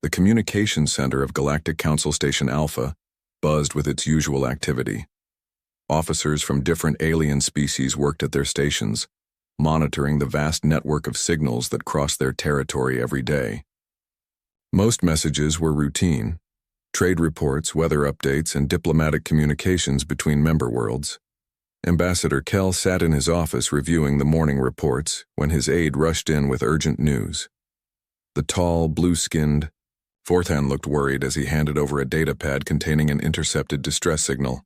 The communications center of Galactic Council Station Alpha buzzed with its usual activity. Officers from different alien species worked at their stations, monitoring the vast network of signals that crossed their territory every day. Most messages were routine: trade reports, weather updates, and diplomatic communications between member worlds. Ambassador Kell sat in his office reviewing the morning reports when his aide rushed in with urgent news. The tall, blue-skinned Forthan looked worried as he handed over a datapad containing an intercepted distress signal.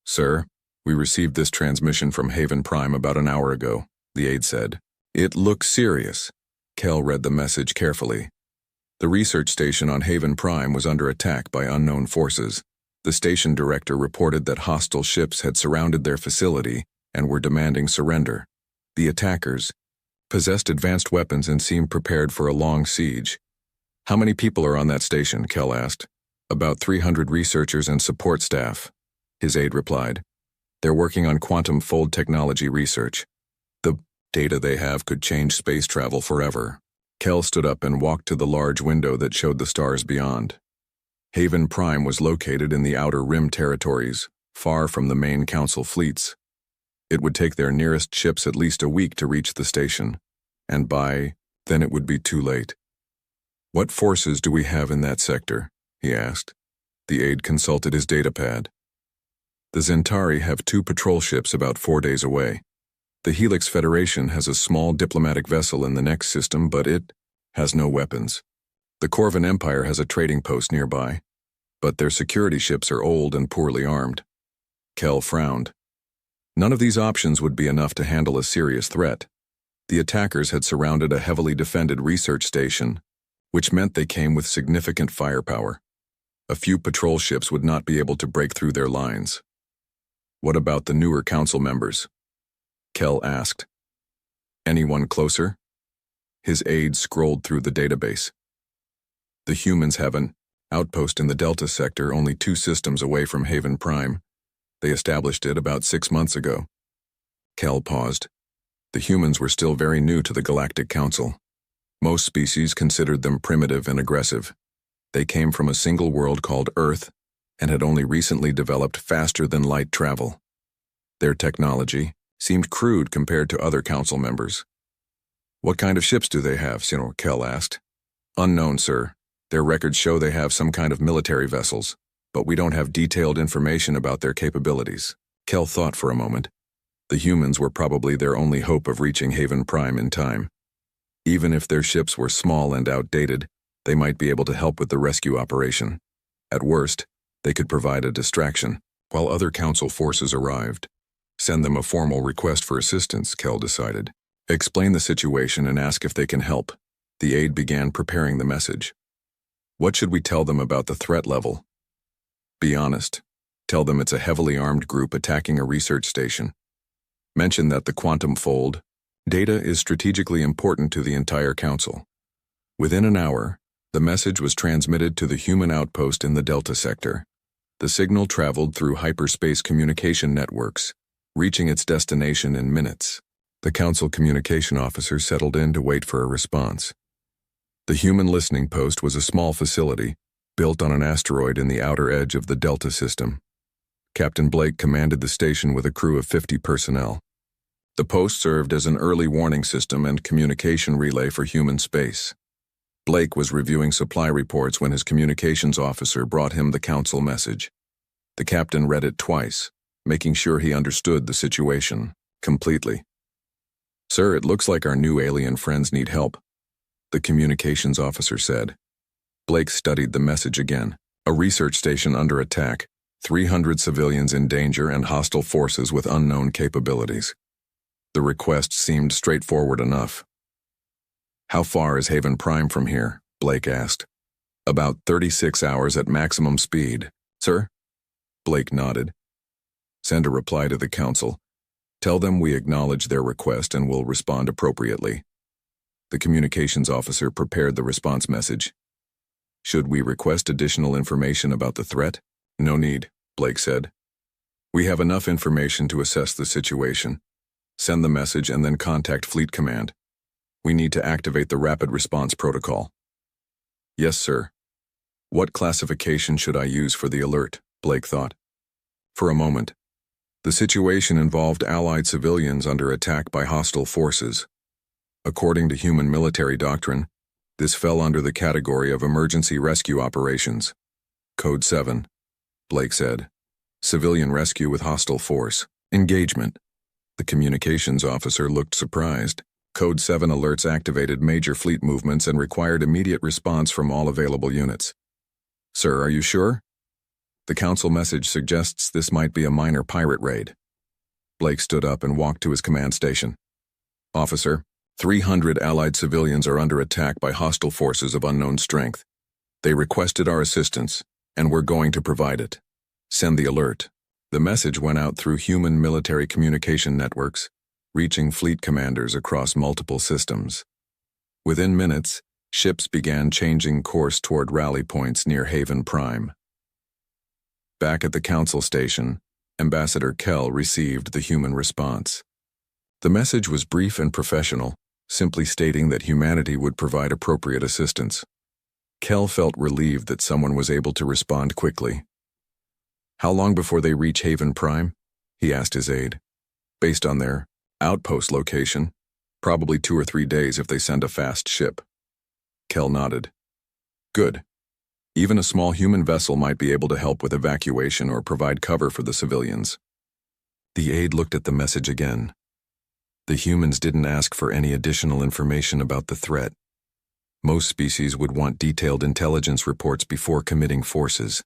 "Sir, we received this transmission from Haven Prime about an hour ago," the aide said. "It looks serious." Kell read the message carefully. The research station on Haven Prime was under attack by unknown forces. The station director reported that hostile ships had surrounded their facility and were demanding surrender. The attackers possessed advanced weapons and seemed prepared for a long siege. "How many people are on that station?" Kell asked. "About 300 researchers and support staff," his aide replied. "They're working on quantum fold technology research. The data they have could change space travel forever." Kell stood up and walked to the large window that showed the stars beyond. Haven Prime was located in the Outer Rim territories, far from the main Council fleets. It would take their nearest ships at least a week to reach the station, and by then it would be too late. "What forces do we have in that sector?" he asked. The aide consulted his datapad. "The Zentari have 2 patrol ships about 4 days away. The Helix Federation has a small diplomatic vessel in the next system, but it has no weapons. The Corvin Empire has a trading post nearby, but their security ships are old and poorly armed." Kell frowned. None of these options would be enough to handle a serious threat. The attackers had surrounded a heavily defended research station, which meant they came with significant firepower. A few patrol ships would not be able to break through their lines. "What about the newer council members?" Kell asked. "Anyone closer?" His aide scrolled through the database. "The humans have an outpost in the Delta sector only 2 systems away from Haven Prime. They established it about 6 months ago." Kell paused. The humans were still very new to the Galactic Council. Most species considered them primitive and aggressive. They came from a single world called Earth and had only recently developed faster-than-light travel. Their technology seemed crude compared to other council members. "What kind of ships do they have?" Kell asked. "Unknown, sir. Their records show they have some kind of military vessels, but we don't have detailed information about their capabilities." Kell thought for a moment. The humans were probably their only hope of reaching Haven Prime in time. Even if their ships were small and outdated, they might be able to help with the rescue operation. At worst, they could provide a distraction while other council forces arrived. "Send them a formal request for assistance," Kell decided. "Explain the situation and ask if they can help." The aide began preparing the message. "What should we tell them about the threat level?" "Be honest. Tell them it's a heavily armed group attacking a research station. Mention that the quantum fold data is strategically important to the entire council." Within an hour, the message was transmitted to the human outpost in the Delta sector. The signal traveled through hyperspace communication networks, reaching its destination in minutes. The council communication officer settled in to wait for a response. The human listening post was a small facility, built on an asteroid in the outer edge of the Delta system. Captain Blake commanded the station with a crew of 50 personnel. The post served as an early warning system and communication relay for human space. Blake was reviewing supply reports when his communications officer brought him the council message. The captain read it twice, making sure he understood the situation completely. "Sir, it looks like our new alien friends need help," the communications officer said. Blake studied the message again. "A research station under attack, 300 civilians in danger, and hostile forces with unknown capabilities." The request seemed straightforward enough. "How far is Haven Prime from here?" Blake asked. "About 36 hours at maximum speed, sir." Blake nodded. "Send a reply to the council. Tell them we acknowledge their request and will respond appropriately." The communications officer prepared the response message. "Should we request additional information about the threat?" "No need," Blake said. "We have enough information to assess the situation. Send the message and then contact Fleet Command. We need to activate the rapid response protocol." "Yes, sir," What classification should I use for the alert? Blake thought. For a moment, the situation involved Allied civilians under attack by hostile forces. According to human military doctrine, this fell under the category of emergency rescue operations. Code 7, Blake said. Civilian rescue with hostile force. Engagement. The communications officer looked surprised. Code 7 alerts activated major fleet movements and required immediate response from all available units. Sir, are you sure? The council message suggests this might be a minor pirate raid. Blake stood up and walked to his command station. Officer, 300 Allied civilians are under attack by hostile forces of unknown strength. They requested our assistance, and we're going to provide it. Send the alert. The message went out through human military communication networks, reaching fleet commanders across multiple systems. Within minutes, ships began changing course toward rally points near Haven Prime. Back at the council station, Ambassador Kell received the human response. The message was brief and professional, simply stating that humanity would provide appropriate assistance. Kell felt relieved that someone was able to respond quickly. How long before they reach Haven Prime? He asked his aide. Based on their outpost location, probably 2 or 3 days if they send a fast ship. Kell nodded. Good. Even a small human vessel might be able to help with evacuation or provide cover for the civilians. The aide looked at the message again. The humans didn't ask for any additional information about the threat. Most species would want detailed intelligence reports before committing forces.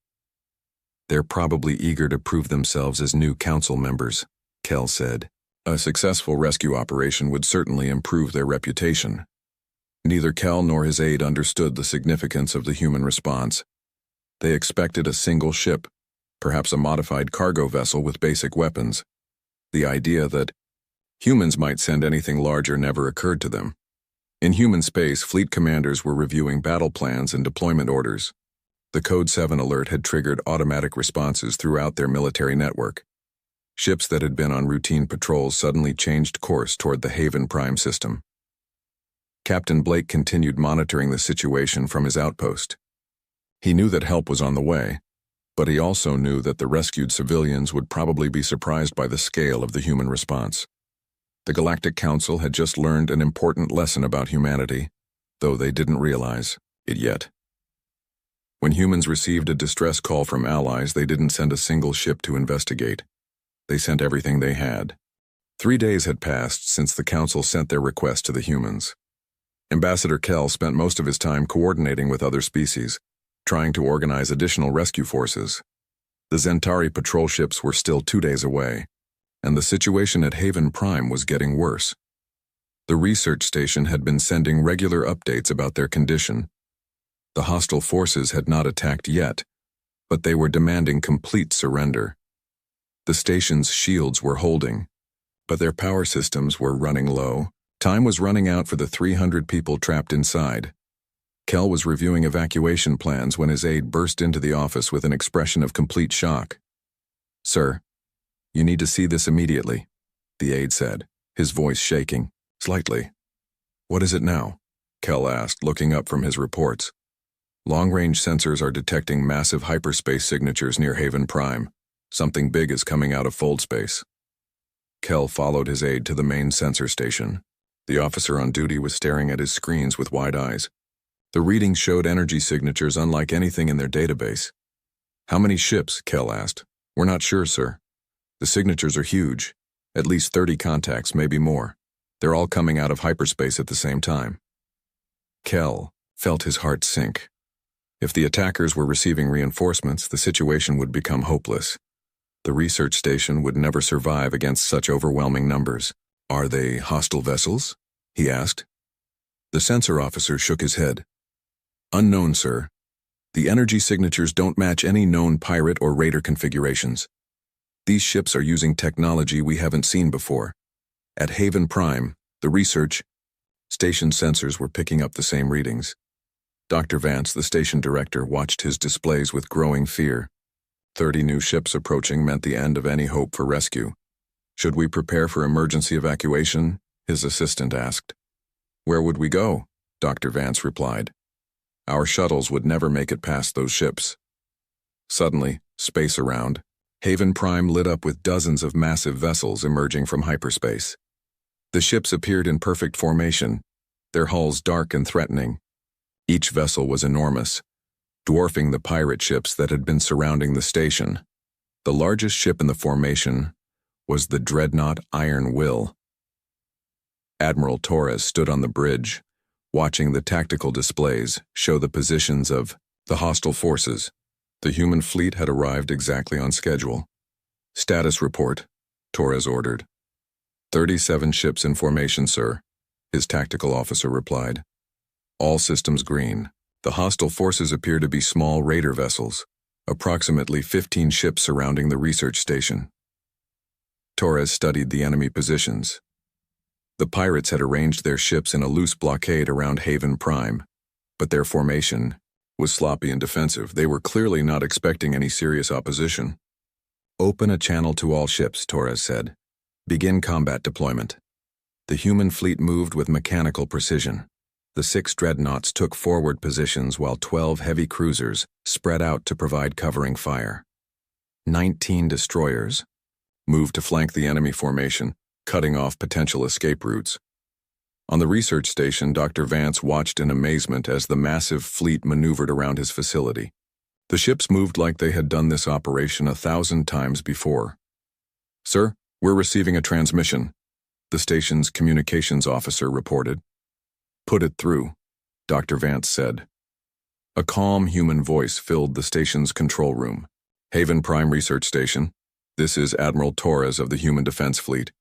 They're probably eager to prove themselves as new council members, Kell said. A successful rescue operation would certainly improve their reputation. Neither Kell nor his aide understood the significance of the human response. They expected a single ship, perhaps a modified cargo vessel with basic weapons. The idea that humans might send anything larger never occurred to them. In human space, fleet commanders were reviewing battle plans and deployment orders. The Code 7 alert had triggered automatic responses throughout their military network. Ships that had been on routine patrols suddenly changed course toward the Haven Prime system. Captain Blake continued monitoring the situation from his outpost. He knew that help was on the way, but he also knew that the rescued civilians would probably be surprised by the scale of the human response. The Galactic Council had just learned an important lesson about humanity, though they didn't realize it yet. When humans received a distress call from allies, they didn't send a single ship to investigate. They sent everything they had. 3 days had passed since the Council sent their request to the humans. Ambassador Kell spent most of his time coordinating with other species, trying to organize additional rescue forces. The Zentari patrol ships were still 2 days away, and the situation at Haven Prime was getting worse. The research station had been sending regular updates about their condition. The hostile forces had not attacked yet, but they were demanding complete surrender. The station's shields were holding, but their power systems were running low. Time was running out for the 300 people trapped inside. Kell was reviewing evacuation plans when his aide burst into the office with an expression of complete shock. Sir, you need to see this immediately, the aide said, his voice shaking slightly. What is it now? Kell asked, looking up from his reports. Long-range sensors are detecting massive hyperspace signatures near Haven Prime. Something big is coming out of fold space. Kell followed his aide to the main sensor station. The officer on duty was staring at his screens with wide eyes. The readings showed energy signatures unlike anything in their database. How many ships? Kell asked. We're not sure, sir. The signatures are huge. At least 30 contacts, maybe more. They're all coming out of hyperspace at the same time. Kell felt his heart sink. If the attackers were receiving reinforcements, the situation would become hopeless. The research station would never survive against such overwhelming numbers. Are they hostile vessels? He asked. The sensor officer shook his head. Unknown, sir. The energy signatures don't match any known pirate or raider configurations. These ships are using technology we haven't seen before. At Haven Prime, the research station sensors were picking up the same readings. Dr. Vance, the station director, watched his displays with growing fear. 30 new ships approaching meant the end of any hope for rescue. Should we prepare for emergency evacuation? His assistant asked. Where would we go? Dr. Vance replied. Our shuttles would never make it past those ships. Suddenly, space around, Haven Prime lit up with dozens of massive vessels emerging from hyperspace. The ships appeared in perfect formation, their hulls dark and threatening. Each vessel was enormous, dwarfing the pirate ships that had been surrounding the station. The largest ship in the formation was the dreadnought Iron Will. Admiral Torres stood on the bridge, watching the tactical displays show the positions of the hostile forces. The human fleet had arrived exactly on schedule. "Status report," Torres ordered. 37 ships in formation, sir," his tactical officer replied. "All systems green. The hostile forces appear to be small raider vessels, approximately 15 ships surrounding the research station." Torres studied the enemy positions. The pirates had arranged their ships in a loose blockade around Haven Prime, but their formation was sloppy and defensive. They were clearly not expecting any serious opposition. "Open a channel to all ships," Torres said. "Begin combat deployment." The human fleet moved with mechanical precision. The 6 dreadnoughts took forward positions while 12 heavy cruisers spread out to provide covering fire. 19 destroyers moved to flank the enemy formation, cutting off potential escape routes. On the research station, Dr. Vance watched in amazement as the massive fleet maneuvered around his facility. The ships moved like they had done this operation 1,000 times before. "Sir, we're receiving a transmission," the station's communications officer reported. "Put it through," Dr. Vance said. A calm human voice filled the station's control room. "Haven Prime Research Station, this is Admiral Torres of the Human Defense Fleet.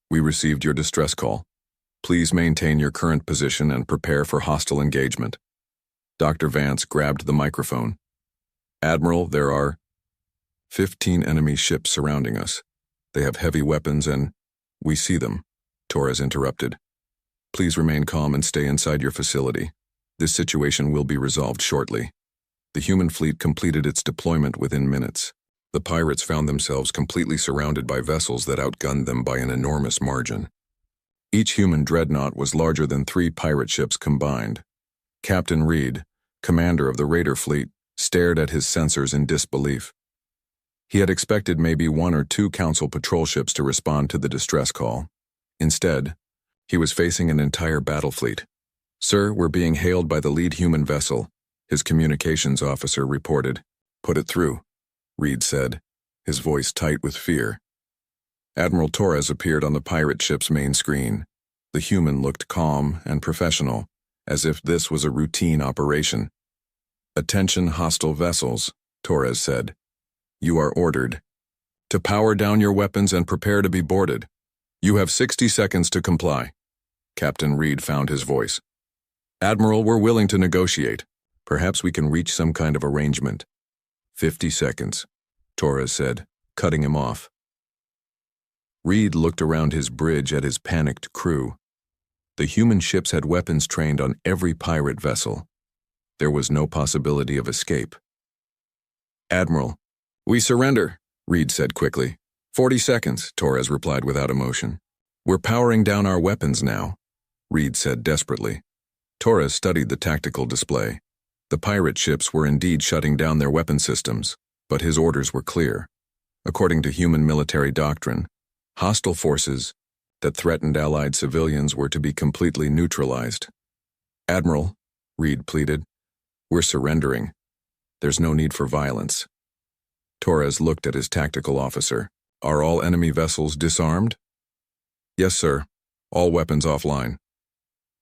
We received your distress call. Please maintain your current position and prepare for hostile engagement." Dr. Vance grabbed the microphone. "Admiral, there are 15 enemy ships surrounding us. They have heavy weapons and we see them," Torres interrupted. "Please remain calm and stay inside your facility. This situation will be resolved shortly." The human fleet completed its deployment within minutes. The pirates found themselves completely surrounded by vessels that outgunned them by an enormous margin. Each human dreadnought was larger than 3 pirate ships combined. Captain Reed, commander of the raider fleet, stared at his sensors in disbelief. He had expected maybe 1 or 2 council patrol ships to respond to the distress call. Instead, he was facing an entire battle fleet. "Sir, we're being hailed by the lead human vessel," his communications officer reported. "Put it through," Reed said, his voice tight with fear. Admiral Torres appeared on the pirate ship's main screen. The human looked calm and professional, as if this was a routine operation. "Attention hostile vessels," Torres said. "You are ordered to power down your weapons and prepare to be boarded. You have 60 seconds to comply." Captain Reed found his voice. "Admiral, we're willing to negotiate. Perhaps we can reach some kind of arrangement." 50 seconds, Torres said, cutting him off. Reed looked around his bridge at his panicked crew. The human ships had weapons trained on every pirate vessel. There was no possibility of escape. "Admiral, we surrender," Reed said quickly. 40 seconds, Torres replied without emotion. "We're powering down our weapons now," Reed said desperately. Torres studied the tactical display. The pirate ships were indeed shutting down their weapon systems, but his orders were clear. According to human military doctrine, hostile forces that threatened Allied civilians were to be completely neutralized. "Admiral," Reed pleaded, "we're surrendering. There's no need for violence." Torres looked at his tactical officer. "Are all enemy vessels disarmed?" "Yes, sir. All weapons offline."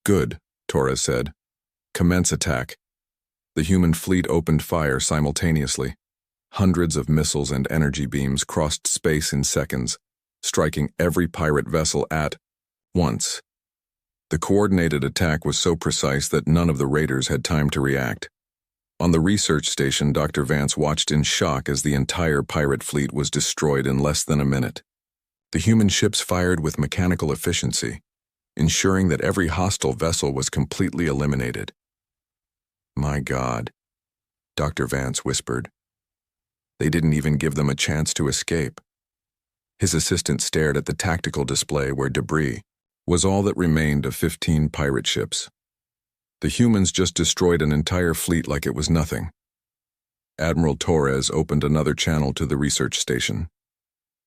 "Good," Torres said. "Commence attack." The human fleet opened fire simultaneously. Hundreds of missiles and energy beams crossed space in seconds, striking every pirate vessel at once. The coordinated attack was so precise that none of the raiders had time to react. On the research station, Dr. Vance watched in shock as the entire pirate fleet was destroyed in less than a minute. The human ships fired with mechanical efficiency, ensuring that every hostile vessel was completely eliminated. "My God," Dr. Vance whispered. "They didn't even give them a chance to escape." His assistant stared at the tactical display where debris was all that remained of 15 pirate ships. The humans just destroyed an entire fleet like it was nothing. Admiral Torres opened another channel to the research station.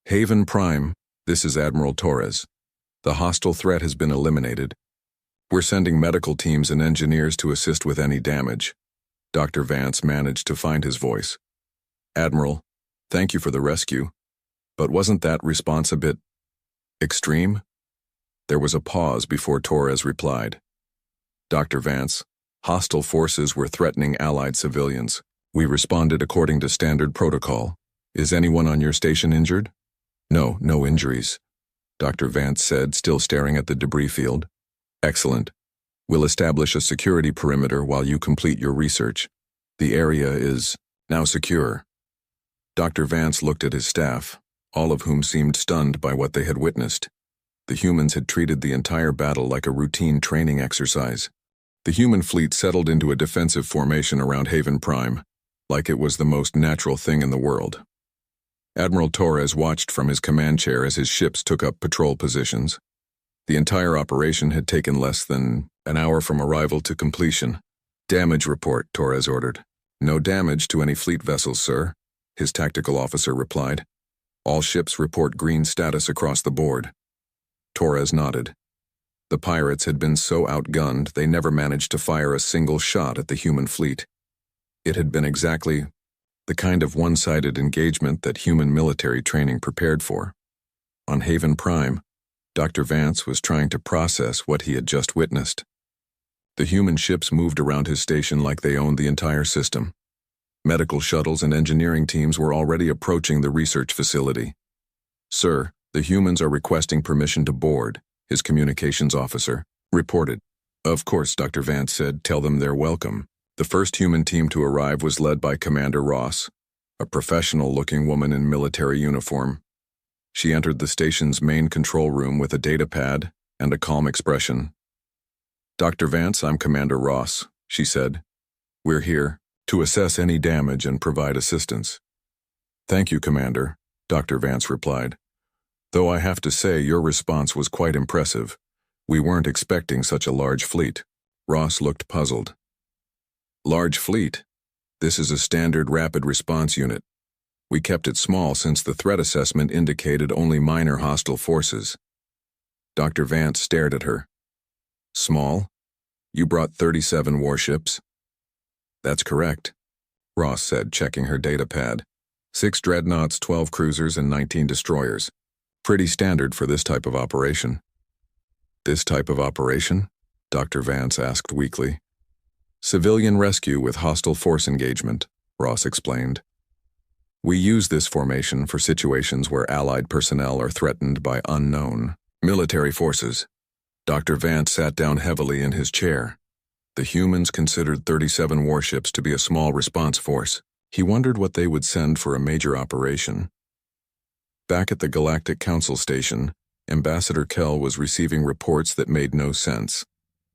Haven Prime, this is Admiral Torres. The hostile threat has been eliminated. We're sending medical teams and engineers to assist with any damage. Dr. Vance managed to find his voice. Admiral, thank you for the rescue. But wasn't that response a bit extreme? There was a pause before Torres replied. Dr. Vance, hostile forces were threatening Allied civilians. We responded according to standard protocol. Is anyone on your station injured? No, no injuries, Dr. Vance said, still staring at the debris field. Excellent. We'll establish a security perimeter while you complete your research. The area is now secure. Dr. Vance looked at his staff, all of whom seemed stunned by what they had witnessed. The humans had treated the entire battle like a routine training exercise. The human fleet settled into a defensive formation around Haven Prime, like it was the most natural thing in the world. Admiral Torres watched from his command chair as his ships took up patrol positions. The entire operation had taken less than an hour from arrival to completion. Damage report, Torres ordered. No damage to any fleet vessels, sir, his tactical officer replied. All ships report green status across the board. Torres nodded. The pirates had been so outgunned they never managed to fire a single shot at the human fleet. It had been exactly the kind of one-sided engagement that human military training prepared for. On Haven Prime, Dr. Vance was trying to process what he had just witnessed. The human ships moved around his station like they owned the entire system. Medical shuttles and engineering teams were already approaching the research facility. Sir, the humans are requesting permission to board, his communications officer reported. Of course, Dr. Vance said, tell them they're welcome. The first human team to arrive was led by Commander Ross, a professional-looking woman in military uniform. She entered the station's main control room with a data pad and a calm expression. Dr. Vance, I'm Commander Ross, she said. We're here to assess any damage and provide assistance. Thank you, Commander, Dr. Vance replied. Though I have to say your response was quite impressive. We weren't expecting such a large fleet. Ross looked puzzled. Large fleet? This is a standard rapid response unit. We kept it small since the threat assessment indicated only minor hostile forces. Dr. Vance stared at her. Small? You brought 37 warships? That's correct, Ross said, checking her data pad. 6 dreadnoughts, 12 cruisers, and 19 destroyers. Pretty standard for this type of operation. This type of operation? Dr. Vance asked weakly. Civilian rescue with hostile force engagement, Ross explained. We use this formation for situations where Allied personnel are threatened by unknown military forces. Dr. Vance sat down heavily in his chair. The humans considered 37 warships to be a small response force. He wondered what they would send for a major operation. Back at the Galactic Council Station, Ambassador Kell was receiving reports that made no sense.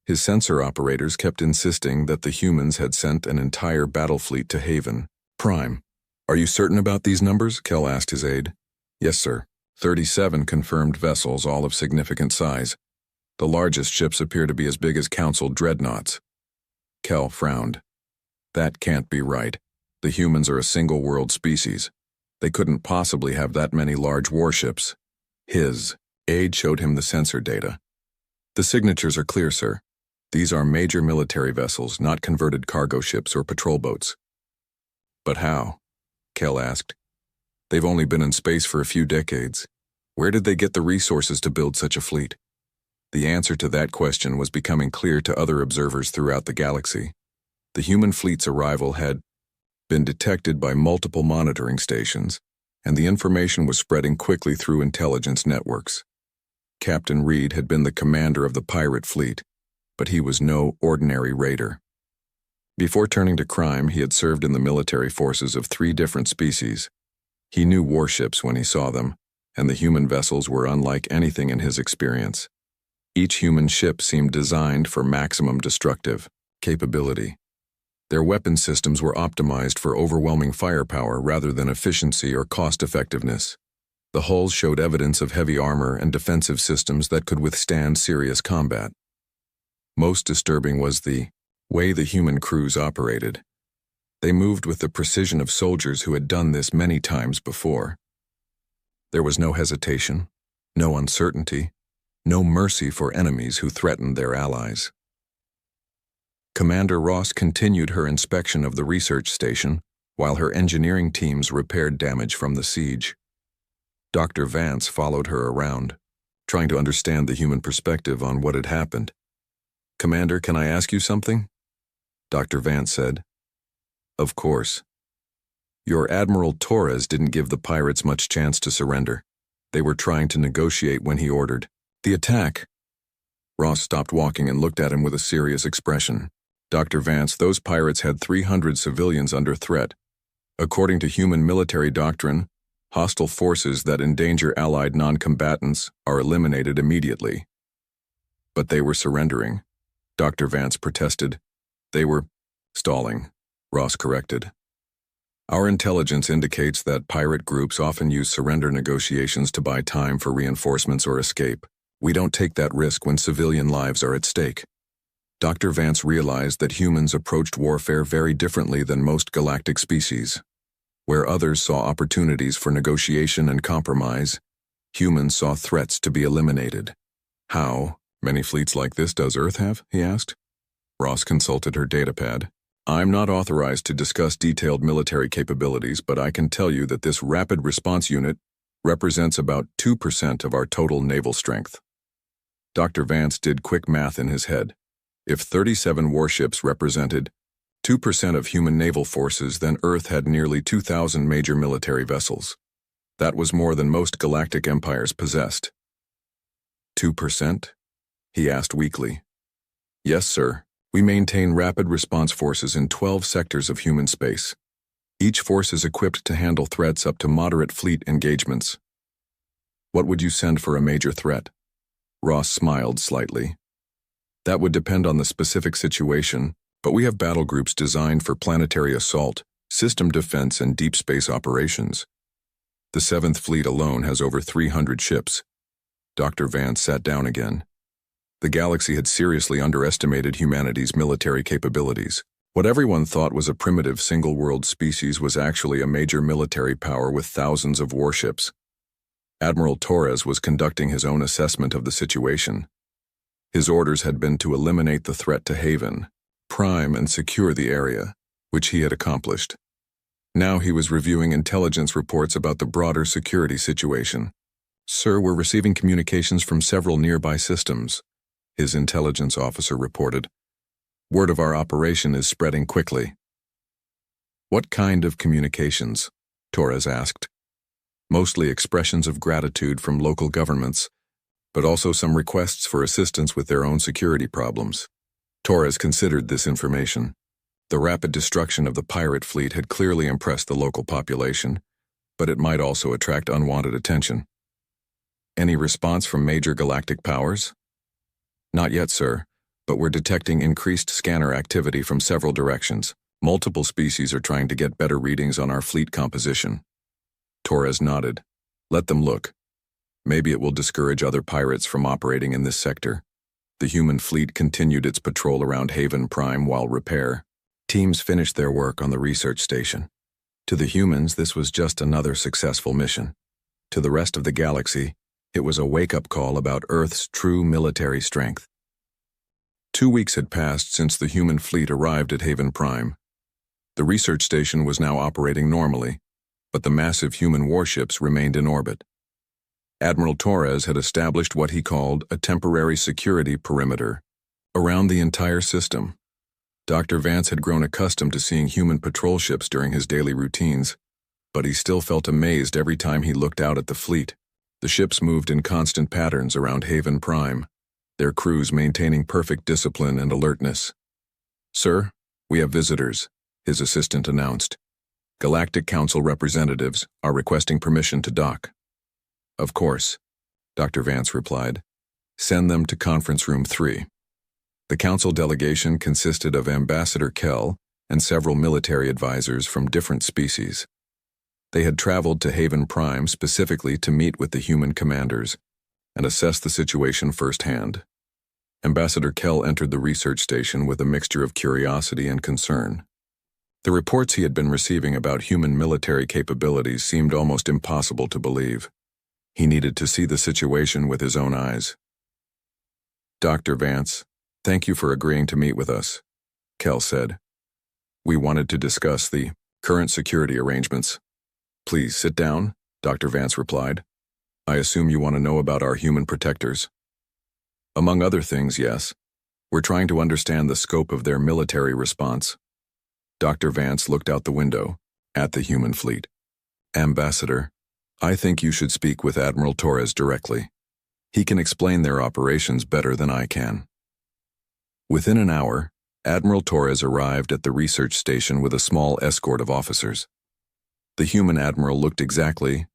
His sensor operators kept insisting that the humans had sent an entire battle fleet to Haven Prime. Are you certain about these numbers? Kell asked his aide. Yes, sir. 37 confirmed vessels, all of significant size. The largest ships appear to be as big as Council dreadnoughts. Kell frowned. That can't be right. The humans are a single-world species. They couldn't possibly have that many large warships. His aide showed him the sensor data. The signatures are clear, sir. These are major military vessels, not converted cargo ships or patrol boats. But how? Kell asked. They've only been in space for a few decades. Where did they get the resources to build such a fleet? The answer to that question was becoming clear to other observers throughout the galaxy. The human fleet's arrival had been detected by multiple monitoring stations, and the information was spreading quickly through intelligence networks. Captain Reed had been the commander of the pirate fleet, but he was no ordinary raider. Before turning to crime, he had served in the military forces of 3 different species. He knew warships when he saw them, and the human vessels were unlike anything in his experience. Each human ship seemed designed for maximum destructive capability. Their weapon systems were optimized for overwhelming firepower rather than efficiency or cost-effectiveness. The hulls showed evidence of heavy armor and defensive systems that could withstand serious combat. Most disturbing was the way the human crews operated. They moved with the precision of soldiers who had done this many times before. There was no hesitation, no uncertainty, no mercy for enemies who threatened their allies. Commander Ross continued her inspection of the research station while her engineering teams repaired damage from the siege. Dr. Vance followed her around, trying to understand the human perspective on what had happened. "Commander, can I ask you something?" Dr. Vance said. "Of course. Your Admiral Torres didn't give the pirates much chance to surrender. They were trying to negotiate when he ordered the attack." Ross stopped walking and looked at him with a serious expression. "Dr. Vance, those pirates had 300 civilians under threat. According to human military doctrine, hostile forces that endanger allied non-combatants are eliminated immediately." "But they were surrendering," Dr. Vance protested. "They were stalling," Ross corrected. "Our intelligence indicates that pirate groups often use surrender negotiations to buy time for reinforcements or escape. We don't take that risk when civilian lives are at stake." Dr. Vance realized that humans approached warfare very differently than most galactic species. Where others saw opportunities for negotiation and compromise, humans saw threats to be eliminated. "How many fleets like this does Earth have?" he asked. Ross consulted her datapad. "I'm not authorized to discuss detailed military capabilities, but I can tell you that this rapid response unit represents about 2% of our total naval strength." Dr. Vance did quick math in his head. If 37 warships represented 2% of human naval forces, then Earth had nearly 2,000 major military vessels. That was more than most galactic empires possessed. 2%? He asked weakly. "Yes, sir. We maintain rapid response forces in 12 sectors of human space. Each force is equipped to handle threats up to moderate fleet engagements." "What would you send for a major threat?" Ross smiled slightly. "That would depend on the specific situation, but we have battle groups designed for planetary assault, system defense, and deep space operations. The 7th Fleet alone has over 300 ships." Dr. Vance sat down again. The galaxy had seriously underestimated humanity's military capabilities. What everyone thought was a primitive single-world species was actually a major military power with thousands of warships. Admiral Torres was conducting his own assessment of the situation. His orders had been to eliminate the threat to Haven, prime and secure the area, which he had accomplished. Now he was reviewing intelligence reports about the broader security situation. "Sir, we're receiving communications from several nearby systems," his intelligence officer reported. "Word of our operation is spreading quickly." "What kind of communications?" Torres asked. "Mostly expressions of gratitude from local governments, but also some requests for assistance with their own security problems." Torres considered this information. The rapid destruction of the pirate fleet had clearly impressed the local population, but it might also attract unwanted attention. "Any response from major galactic powers?" "Not yet, sir, but we're detecting increased scanner activity from several directions. Multiple species are trying to get better readings on our fleet composition." Torres nodded. "Let them look. Maybe it will discourage other pirates from operating in this sector." The human fleet continued its patrol around Haven Prime while repair. Teams finished their work on the research station. To the humans, this was just another successful mission. To the rest of the galaxy, it was a wake-up call about Earth's true military strength. 2 weeks had passed since the human fleet arrived at Haven Prime. The research station was now operating normally, but the massive human warships remained in orbit. Admiral Torres had established what he called a temporary security perimeter around the entire system. Dr. Vance had grown accustomed to seeing human patrol ships during his daily routines, but he still felt amazed every time he looked out at the fleet. The ships moved in constant patterns around Haven Prime, their crews maintaining perfect discipline and alertness. "Sir, we have visitors," his assistant announced. "Galactic Council representatives are requesting permission to dock." "Of course," Dr. Vance replied. "Send them to Conference Room 3. The Council delegation consisted of Ambassador Kell and several military advisors from different species. They had traveled to Haven Prime specifically to meet with the human commanders and assess the situation firsthand. Ambassador Kell entered the research station with a mixture of curiosity and concern. The reports he had been receiving about human military capabilities seemed almost impossible to believe. He needed to see the situation with his own eyes. "Dr. Vance, thank you for agreeing to meet with us," Kell said. "We wanted to discuss the current security arrangements." "Please sit down," Dr. Vance replied. "I assume you want to know about our human protectors." "Among other things, yes. We're trying to understand the scope of their military response." Dr. Vance looked out the window, at the human fleet. "Ambassador, I think you should speak with Admiral Torres directly. He can explain their operations better than I can." Within an hour, Admiral Torres arrived at the research station with a small escort of officers. The human admiral looked exactly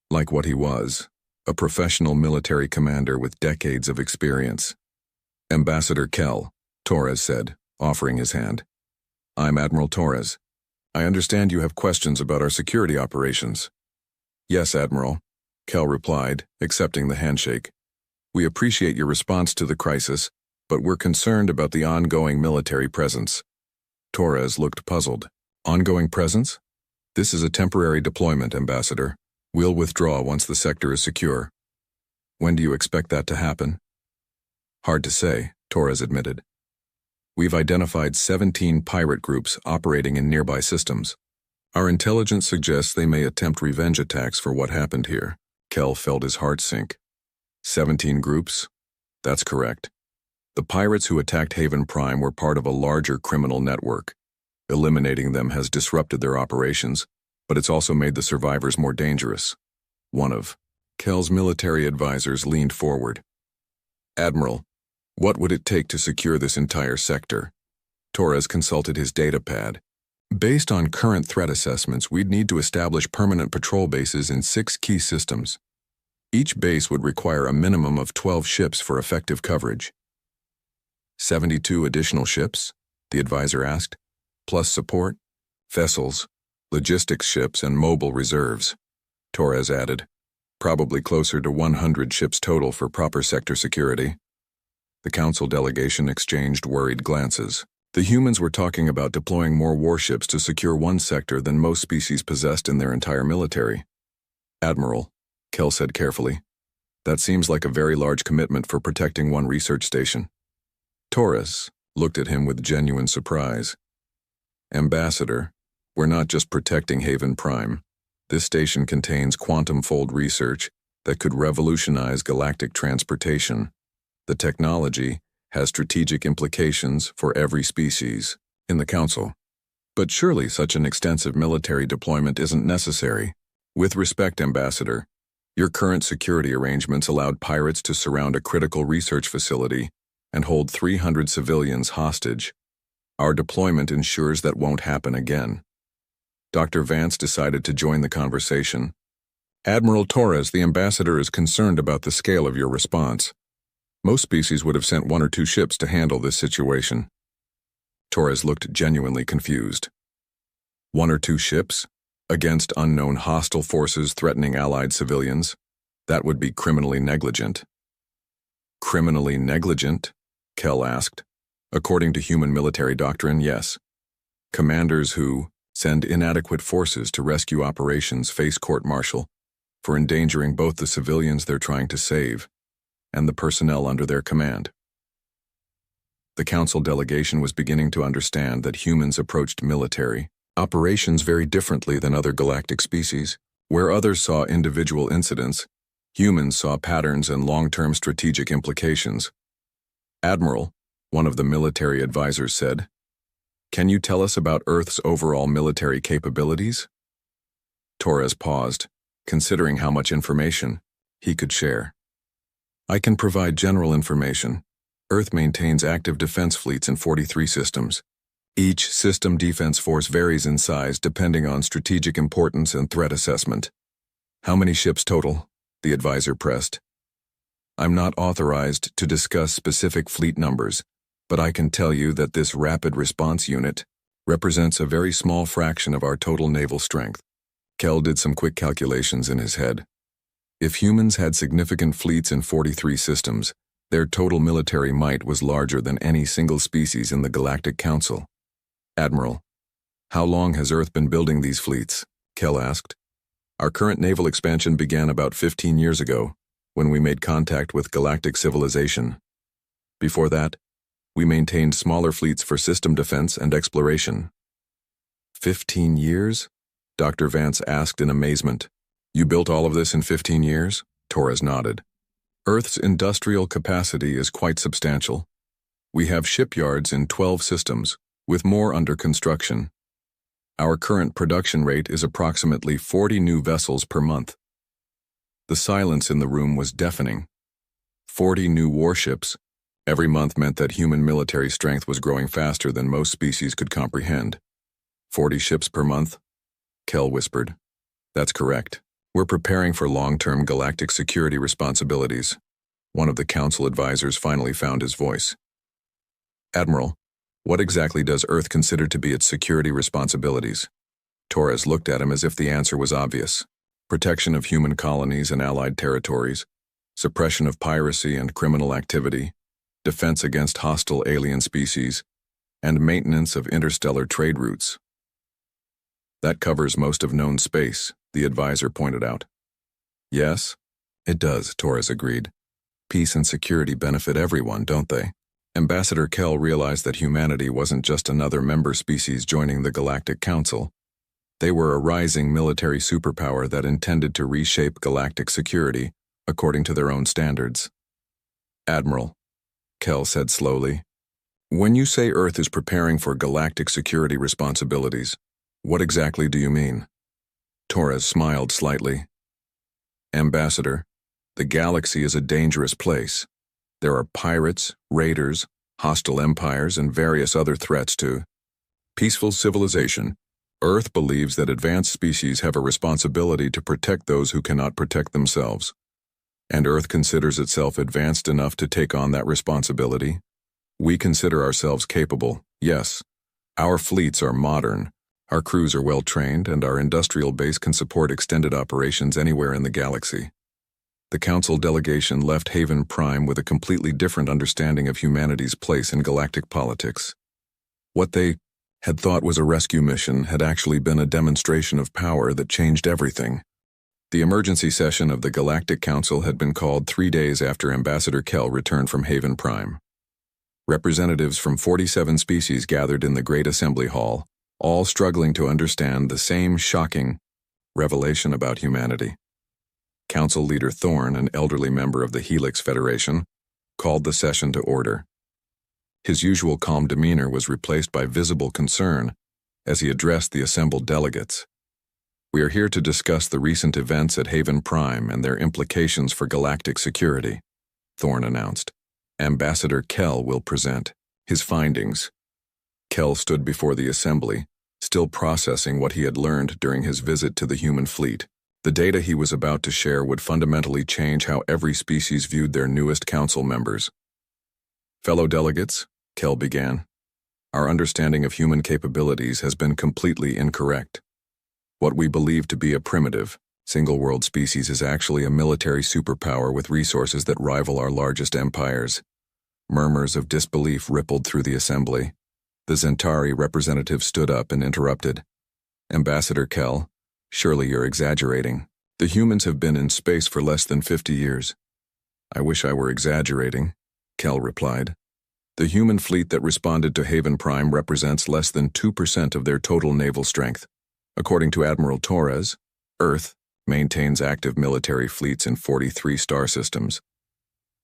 like what he was, a professional military commander with decades of experience. "Ambassador Kell," Torres said, offering his hand. "I'm Admiral Torres. I understand you have questions about our security operations." "Yes, Admiral," Kell replied, accepting the handshake. "We appreciate your response to the crisis, but we're concerned about the ongoing military presence." Torres looked puzzled. "Ongoing presence? This is a temporary deployment, Ambassador. We'll withdraw once the sector is secure." "When do you expect that to happen?" "Hard to say," Torres admitted. "We've identified 17 pirate groups operating in nearby systems. Our intelligence suggests they may attempt revenge attacks for what happened here." Kell felt his heart sink. 17 groups? That's correct. The pirates who attacked Haven Prime were part of a larger criminal network. Eliminating them has disrupted their operations, but it's also made the survivors more dangerous. One of Kell's military advisors leaned forward. "Admiral, what would it take to secure this entire sector?" Torres consulted his datapad. "Based on current threat assessments, we'd need to establish permanent patrol bases in 6 key systems. Each base would require a minimum of 12 ships for effective coverage." 72 additional ships? The advisor asked. "Plus support, vessels, logistics ships, and mobile reserves," Torres added. "Probably closer to 100 ships total for proper sector security." The council delegation exchanged worried glances. The humans were talking about deploying more warships to secure one sector than most species possessed in their entire military. "Admiral," Kell said carefully, "that seems like a very large commitment for protecting one research station." Torres looked at him with genuine surprise. "Ambassador, we're not just protecting Haven Prime. This station contains quantum-fold research that could revolutionize galactic transportation. The technology has strategic implications for every species in the Council. But surely such an extensive military deployment isn't necessary. With respect, Ambassador, your current security arrangements allowed pirates to surround a critical research facility and hold 300 civilians hostage. Our deployment ensures that won't happen again." Dr. Vance decided to join the conversation. "Admiral Torres, the ambassador is concerned about the scale of your response. Most species would have sent 1 or 2 ships to handle this situation." Torres looked genuinely confused. 1 or 2 ships? Against unknown hostile forces threatening allied civilians? That would be criminally negligent. "Criminally negligent?" Kell asked. "According to human military doctrine, yes. Commanders who send inadequate forces to rescue operations face court-martial for endangering both the civilians they're trying to save and the personnel under their command." The council delegation was beginning to understand that humans approached military operations very differently than other galactic species. Where others saw individual incidents, humans saw patterns and long-term strategic implications. "Admiral," one of the military advisors said, "can you tell us about Earth's overall military capabilities?" Torres paused, considering how much information he could share. "I can provide general information. Earth maintains active defense fleets in 43 systems. Each system defense force varies in size depending on strategic importance and threat assessment." "How many ships total?" the advisor pressed. "I'm not authorized to discuss specific fleet numbers, but I can tell you that this rapid response unit represents a very small fraction of our total naval strength." Kell did some quick calculations in his head. If humans had significant fleets in 43 systems, Their total military might was larger than any single species in the Galactic Council. Admiral, how long has Earth been building these fleets? Kell asked. Our current naval expansion began about 15 years ago, when we made contact with galactic civilization. Before that, we maintained smaller fleets for system defense and exploration. 15 years? Dr. Vance asked in amazement. You built all of this in 15 years? Torres nodded. Earth's industrial capacity is quite substantial. We have shipyards in 12 systems, with more under construction. Our current production rate is approximately 40 new vessels per month. The silence in the room was deafening. 40 new warships every month meant that human military strength was growing faster than most species could comprehend. 40 ships per month? Kell whispered. That's correct. We're preparing for long-term galactic security responsibilities. One of the council advisors finally found his voice. Admiral, what exactly does Earth consider to be its security responsibilities? Torres looked at him as if the answer was obvious. Protection of human colonies and allied territories, suppression of piracy and criminal activity, defense against hostile alien species, and maintenance of interstellar trade routes. That covers most of known space, the advisor pointed out. Yes, it does, Torres agreed. Peace and security benefit everyone, don't they? Ambassador Kell realized that humanity wasn't just another member species joining the Galactic Council. They were a rising military superpower that intended to reshape galactic security according to their own standards. Admiral, Kell said slowly, when you say Earth is preparing for galactic security responsibilities, what exactly do you mean? Torres smiled slightly. Ambassador, the galaxy is a dangerous place. There are pirates, raiders, hostile empires, and various other threats to peaceful civilization. Earth believes that advanced species have a responsibility to protect those who cannot protect themselves. And Earth considers itself advanced enough to take on that responsibility. We consider ourselves capable, yes. Our fleets are modern, our crews are well-trained, and our industrial base can support extended operations anywhere in the galaxy. The Council delegation left Haven Prime with a completely different understanding of humanity's place in galactic politics. What they had thought was a rescue mission had actually been a demonstration of power that changed everything. The emergency session of the Galactic Council had been called 3 days after Ambassador Kell returned from Haven Prime. Representatives from 47 species gathered in the Great Assembly Hall, all struggling to understand the same shocking revelation about humanity. Council Leader Thorne, an elderly member of the Helix Federation, called the session to order. His usual calm demeanor was replaced by visible concern as he addressed the assembled delegates. We are here to discuss the recent events at Haven Prime and their implications for galactic security, Thorne announced. Ambassador Kell will present his findings. Kell stood before the assembly, still processing what he had learned during his visit to the human fleet. The data he was about to share would fundamentally change how every species viewed their newest council members. Fellow delegates, Kell began, our understanding of human capabilities has been completely incorrect. What we believe to be a primitive, single-world species is actually a military superpower with resources that rival our largest empires. Murmurs of disbelief rippled through the assembly. The Zentari representative stood up and interrupted. Ambassador Kell, surely you're exaggerating. The humans have been in space for less than 50 years. I wish I were exaggerating, Kell replied. The human fleet that responded to Haven Prime represents less than 2% of their total naval strength. According to Admiral Torres, Earth maintains active military fleets in 43 star systems.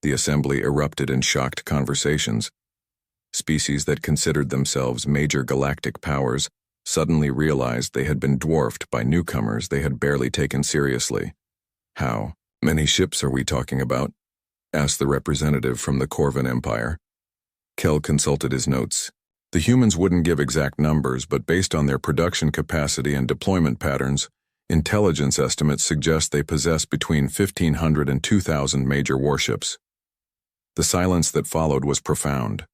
The assembly erupted in shocked conversations. Species that considered themselves major galactic powers suddenly realized they had been dwarfed by newcomers they had barely taken seriously. How many ships are we talking about? Asked the representative from the Corvin Empire. Kell consulted his notes. The humans wouldn't give exact numbers, but based on their production capacity and deployment patterns, intelligence estimates suggest they possess between 1,500 and 2,000 major warships. The silence that followed was profound.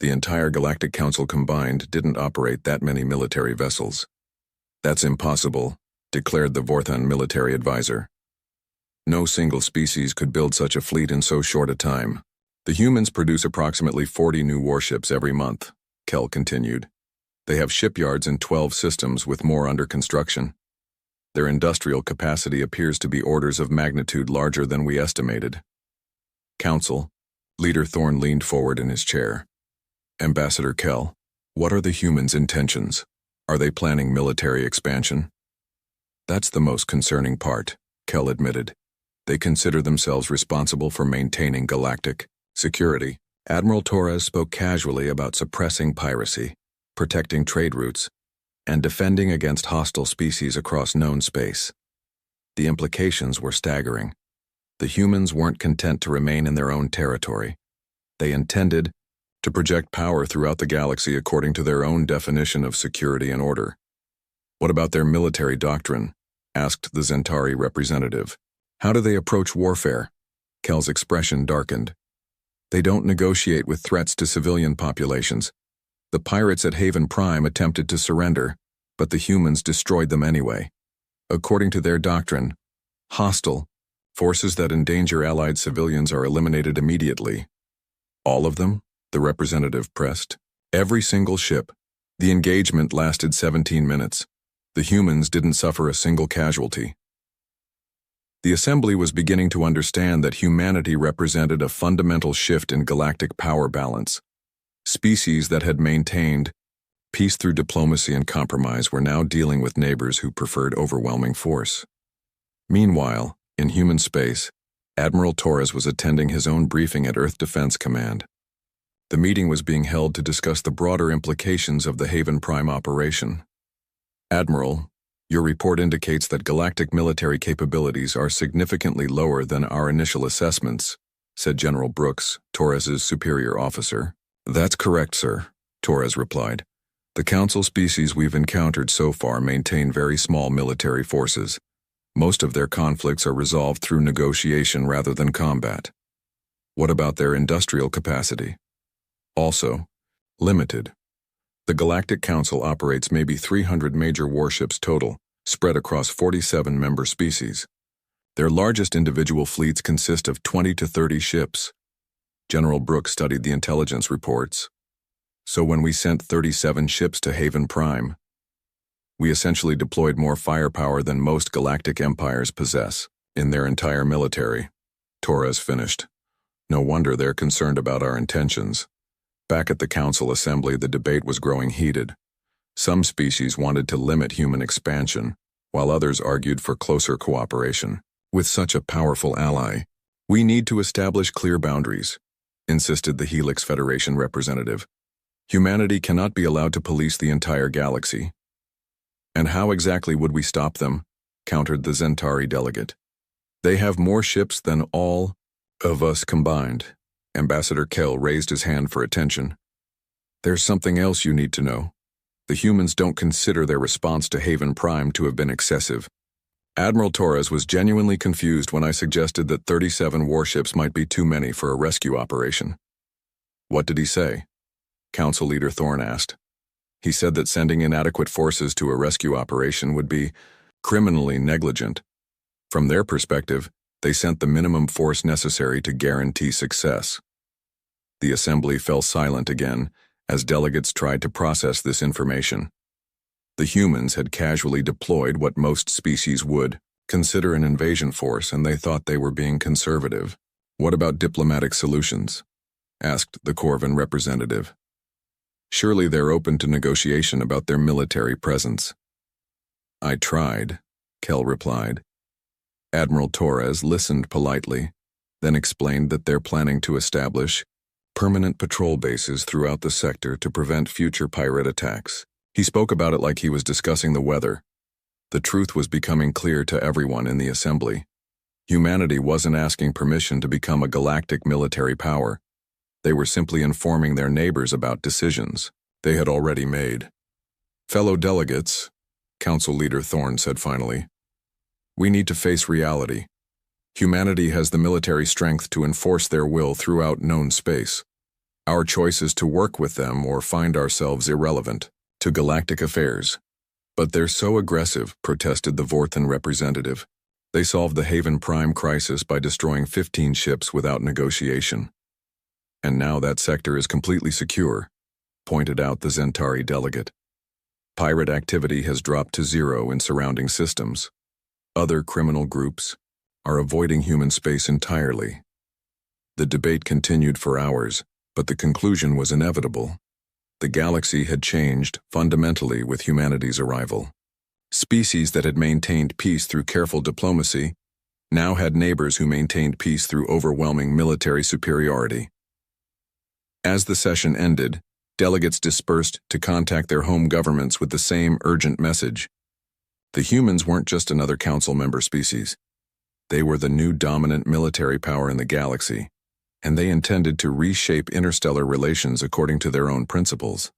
The entire Galactic Council combined didn't operate that many military vessels. That's impossible, declared the Vorthon military advisor. No single species could build such a fleet in so short a time. The humans produce approximately 40 new warships every month, Kell continued. They have shipyards in 12 systems with more under construction. Their industrial capacity appears to be orders of magnitude larger than we estimated. Council, Leader Thorne leaned forward in his chair. Ambassador Kell, what are the humans' intentions? Are they planning military expansion? That's the most concerning part, Kell admitted. They consider themselves responsible for maintaining galactic security. Admiral Torres spoke casually about suppressing piracy, protecting trade routes, and defending against hostile species across known space. The implications were staggering. The humans weren't content to remain in their own territory. They intended to project power throughout the galaxy according to their own definition of security and order. What about their military doctrine? Asked the Zentari representative. How do they approach warfare? Kell's expression darkened. They don't negotiate with threats to civilian populations. The pirates at Haven Prime attempted to surrender, but the humans destroyed them anyway. According to their doctrine, hostile forces that endanger allied civilians are eliminated immediately. All of them? The representative pressed. Every single ship. The engagement lasted 17 minutes. The humans didn't suffer a single casualty. The Assembly was beginning to understand that humanity represented a fundamental shift in galactic power balance. Species that had maintained peace through diplomacy and compromise were now dealing with neighbors who preferred overwhelming force. Meanwhile, in human space, Admiral Torres was attending his own briefing at Earth Defense Command. The meeting was being held to discuss the broader implications of the Haven Prime operation. Admiral, your report indicates that galactic military capabilities are significantly lower than our initial assessments, said General Brooks, Torres's superior officer. That's correct, sir, Torres replied. The Council species we've encountered so far maintain very small military forces. Most of their conflicts are resolved through negotiation rather than combat. What about their industrial capacity? Also, limited. The Galactic Council operates maybe 300 major warships total, spread across 47 member species. Their largest individual fleets consist of 20 to 30 ships. General Brooks studied the intelligence reports. So when we sent 37 ships to Haven Prime, we essentially deployed more firepower than most galactic empires possess in their entire military. Torres finished. No wonder they're concerned about our intentions. Back at the Council Assembly, the debate was growing heated. Some species wanted to limit human expansion, while others argued for closer cooperation. With such a powerful ally, we need to establish clear boundaries, insisted the Helix Federation representative. Humanity cannot be allowed to police the entire galaxy. And how exactly would we stop them? Countered the Zentari delegate. They have more ships than all of us combined. Ambassador Kell raised his hand for attention. There's something else you need to know. The humans don't consider their response to Haven Prime to have been excessive. Admiral Torres was genuinely confused when I suggested that 37 warships might be too many for a rescue operation. What did he say? Council Leader Thorne asked. He said that sending inadequate forces to a rescue operation would be criminally negligent. From their perspective, they sent the minimum force necessary to guarantee success. The Assembly fell silent again as delegates tried to process this information. The humans had casually deployed what most species would consider an invasion force, and they thought they were being conservative. What about diplomatic solutions? Asked the Corvin representative. Surely they're open to negotiation about their military presence. I tried, Kell replied. Admiral Torres listened politely, then explained that they're planning to establish permanent patrol bases throughout the sector to prevent future pirate attacks. He spoke about it like he was discussing the weather. The truth was becoming clear to everyone in the Assembly. Humanity wasn't asking permission to become a galactic military power. They were simply informing their neighbors about decisions they had already made. Fellow delegates, Council Leader Thorne said finally, we need to face reality. Humanity has the military strength to enforce their will throughout known space. Our choice is to work with them or find ourselves irrelevant to galactic affairs. But they're so aggressive, protested the Vorthan representative. They solved the Haven Prime crisis by destroying 15 ships without negotiation. And now that sector is completely secure, pointed out the Zentari delegate. Pirate activity has dropped to zero in surrounding systems. Other criminal groups are avoiding human space entirely. The debate continued for hours, but the conclusion was inevitable. The galaxy had changed fundamentally with humanity's arrival. Species that had maintained peace through careful diplomacy now had neighbors who maintained peace through overwhelming military superiority. As the session ended, delegates dispersed to contact their home governments with the same urgent message. The humans weren't just another council member species. They were the new dominant military power in the galaxy, and they intended to reshape interstellar relations according to their own principles.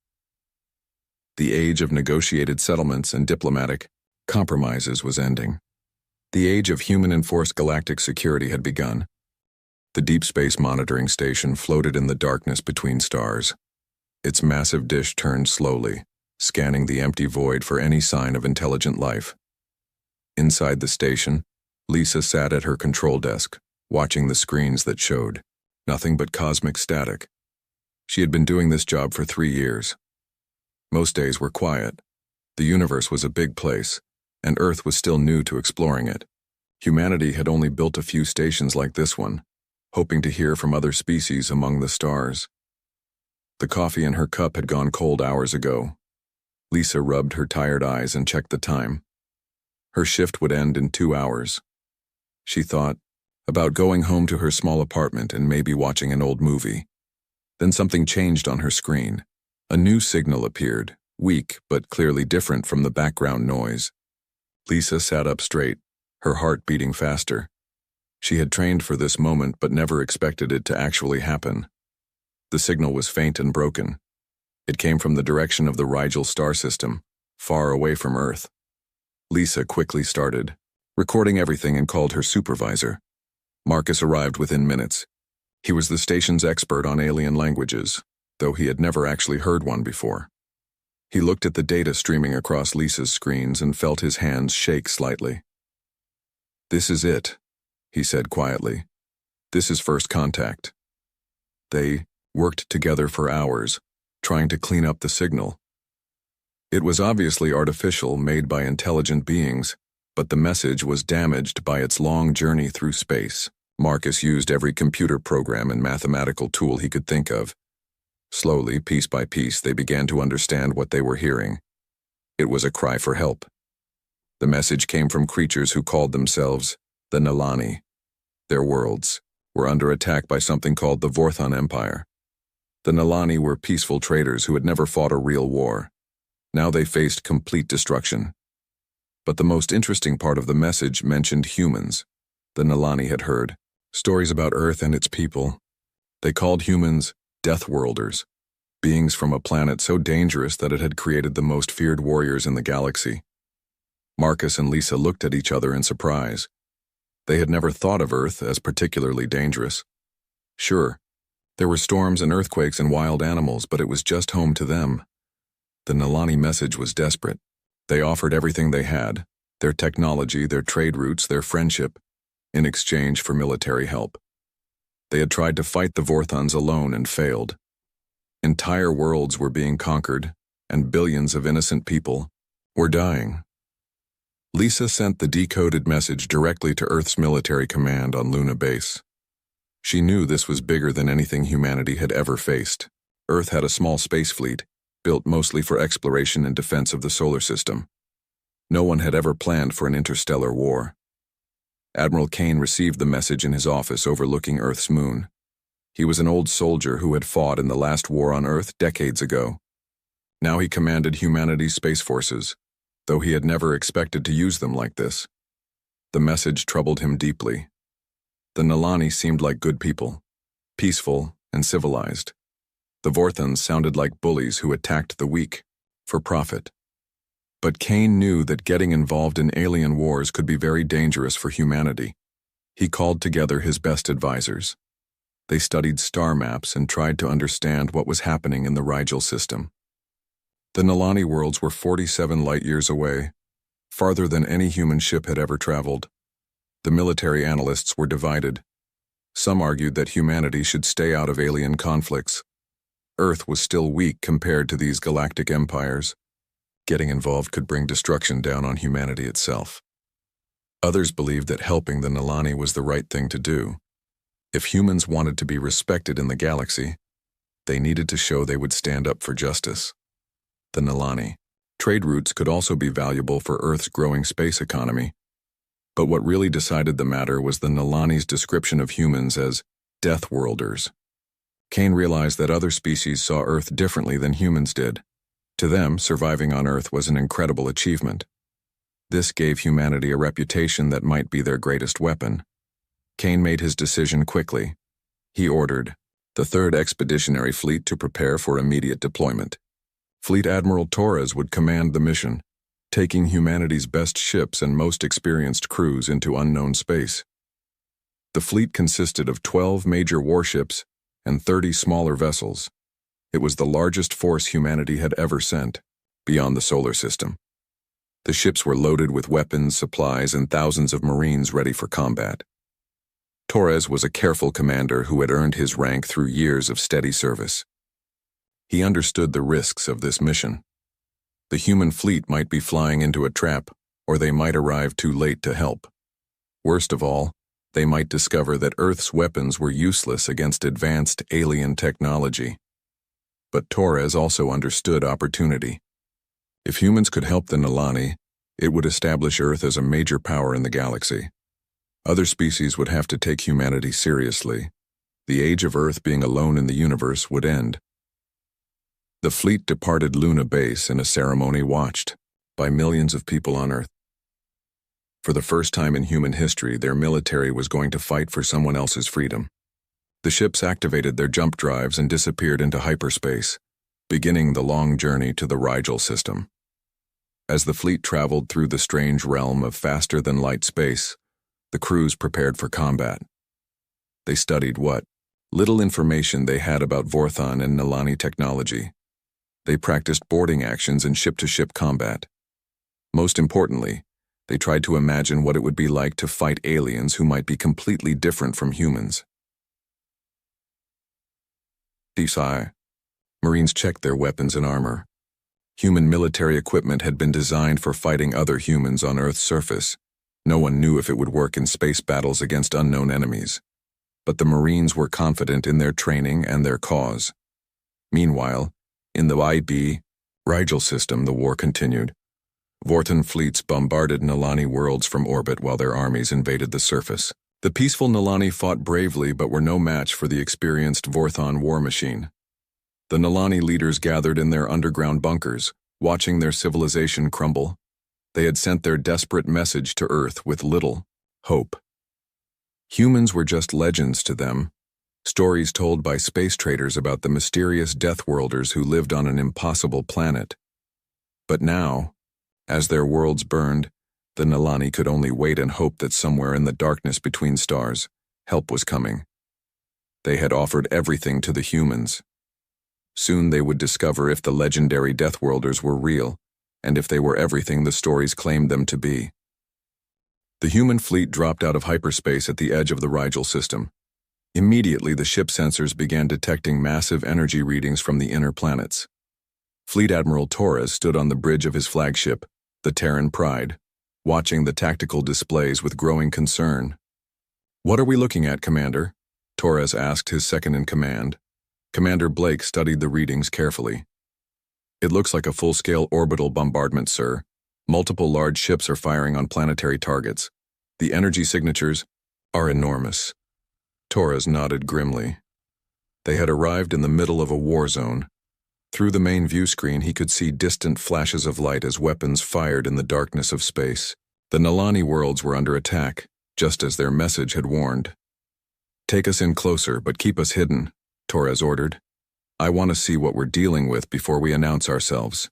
The age of negotiated settlements and diplomatic compromises was ending. The age of human-enforced galactic security had begun. The Deep Space Monitoring Station floated in the darkness between stars. Its massive dish turned slowly, scanning the empty void for any sign of intelligent life. Inside the station, Lisa sat at her control desk, watching the screens that showed nothing but cosmic static. She had been doing this job for 3 years. Most days were quiet. The universe was a big place, and Earth was still new to exploring it. Humanity had only built a few stations like this one, hoping to hear from other species among the stars. The coffee in her cup had gone cold hours ago. Lisa rubbed her tired eyes and checked the time. Her shift would end in 2 hours. She thought about going home to her small apartment and maybe watching an old movie. Then something changed on her screen. A new signal appeared, weak but clearly different from the background noise. Lisa sat up straight, her heart beating faster. She had trained for this moment but never expected it to actually happen. The signal was faint and broken. It came from the direction of the Rigel star system, far away from Earth. Lisa quickly started recording everything and called her supervisor. Marcus arrived within minutes. He was the station's expert on alien languages, though he had never actually heard one before. He looked at the data streaming across Lisa's screens and felt his hands shake slightly. "This is it," he said quietly. "This is first contact." They worked together for hours, trying to clean up the signal. It was obviously artificial, made by intelligent beings, but the message was damaged by its long journey through space. Marcus used every computer program and mathematical tool he could think of. Slowly, piece by piece, they began to understand what they were hearing. It was a cry for help. The message came from creatures who called themselves the Nalani. Their worlds were under attack by something called the Vorthon Empire. The Nalani were peaceful traders who had never fought a real war. Now they faced complete destruction. But the most interesting part of the message mentioned humans. The Nalani had heard stories about Earth and its people. They called humans Deathworlders, beings from a planet so dangerous that it had created the most feared warriors in the galaxy. Marcus and Lisa looked at each other in surprise. They had never thought of Earth as particularly dangerous. Sure, there were storms and earthquakes and wild animals, but it was just home to them. The Nalani message was desperate. They offered everything they had, their technology, their trade routes, their friendship, in exchange for military help. They had tried to fight the Vorthons alone and failed. Entire worlds were being conquered, and billions of innocent people were dying. Lisa sent the decoded message directly to Earth's military command on Luna Base. She knew this was bigger than anything humanity had ever faced. Earth had a small space fleet, built mostly for exploration and defense of the solar system. No one had ever planned for an interstellar war. Admiral Kane received the message in his office overlooking Earth's moon. He was an old soldier who had fought in the last war on Earth decades ago. Now he commanded humanity's space forces, though he had never expected to use them like this. The message troubled him deeply. The Nalani seemed like good people, peaceful and civilized. The Vorthons sounded like bullies who attacked the weak for profit. But Kane knew that getting involved in alien wars could be very dangerous for humanity. He called together his best advisors. They studied star maps and tried to understand what was happening in the Rigel system. The Nalani worlds were 47 light-years away, farther than any human ship had ever traveled. The military analysts were divided. Some argued that humanity should stay out of alien conflicts. Earth was still weak compared to these galactic empires. Getting involved could bring destruction down on humanity itself. Others believed that helping the Nalani was the right thing to do. If humans wanted to be respected in the galaxy, they needed to show they would stand up for justice. The Nalani. Trade routes could also be valuable for Earth's growing space economy. But what really decided the matter was the Nalani's description of humans as Deathworlders. Kane realized that other species saw Earth differently than humans did. To them, surviving on Earth was an incredible achievement. This gave humanity a reputation that might be their greatest weapon. Kane made his decision quickly. He ordered the 3rd Expeditionary Fleet to prepare for immediate deployment. Fleet Admiral Torres would command the mission, taking humanity's best ships and most experienced crews into unknown space. The fleet consisted of 12 major warships and 30 smaller vessels. It was the largest force humanity had ever sent, beyond the solar system. The ships were loaded with weapons, supplies, and thousands of Marines ready for combat. Torres was a careful commander who had earned his rank through years of steady service. He understood the risks of this mission. The human fleet might be flying into a trap, or they might arrive too late to help. Worst of all, they might discover that Earth's weapons were useless against advanced alien technology. But Torres also understood opportunity. If humans could help the Nalani, it would establish Earth as a major power in the galaxy. Other species would have to take humanity seriously. The age of Earth being alone in the universe would end. The fleet departed Luna Base in a ceremony watched by millions of people on Earth. For the first time in human history, their military was going to fight for someone else's freedom. The ships activated their jump drives and disappeared into hyperspace, beginning the long journey to the Rigel system. As the fleet traveled through the strange realm of faster-than-light space, the crews prepared for combat. They studied what little information they had about Vorthon and Nalani technology. They practiced boarding actions and ship-to-ship combat. Most importantly, they tried to imagine what it would be like to fight aliens who might be completely different from humans. HFY. Marines checked their weapons and armor. Human military equipment had been designed for fighting other humans on Earth's surface. No one knew if it would work in space battles against unknown enemies. But the Marines were confident in their training and their cause. Meanwhile, in the IB Rigel system, the war continued. Vorthon fleets bombarded Nalani worlds from orbit while their armies invaded the surface. The peaceful Nalani fought bravely but were no match for the experienced Vorthon war machine. The Nalani leaders gathered in their underground bunkers, watching their civilization crumble. They had sent their desperate message to Earth with little hope. Humans were just legends to them, stories told by space traders about the mysterious Deathworlders who lived on an impossible planet. But now, as their worlds burned, the Nalani could only wait and hope that somewhere in the darkness between stars, help was coming. They had offered everything to the humans. Soon they would discover if the legendary Deathworlders were real, and if they were everything the stories claimed them to be. The human fleet dropped out of hyperspace at the edge of the Rigel system. Immediately, the ship sensors began detecting massive energy readings from the inner planets. Fleet Admiral Torres stood on the bridge of his flagship, the Terran Pride, watching the tactical displays with growing concern. "What are we looking at, Commander?" Torres asked his second-in-command. Commander Blake studied the readings carefully. "It looks like a full-scale orbital bombardment, sir. Multiple large ships are firing on planetary targets. The energy signatures are enormous." Torres nodded grimly. They had arrived in the middle of a war zone. Through the main view screen, he could see distant flashes of light as weapons fired in the darkness of space. The Nalani worlds were under attack, just as their message had warned. "Take us in closer, but keep us hidden," Torres ordered. "I want to see what we're dealing with before we announce ourselves."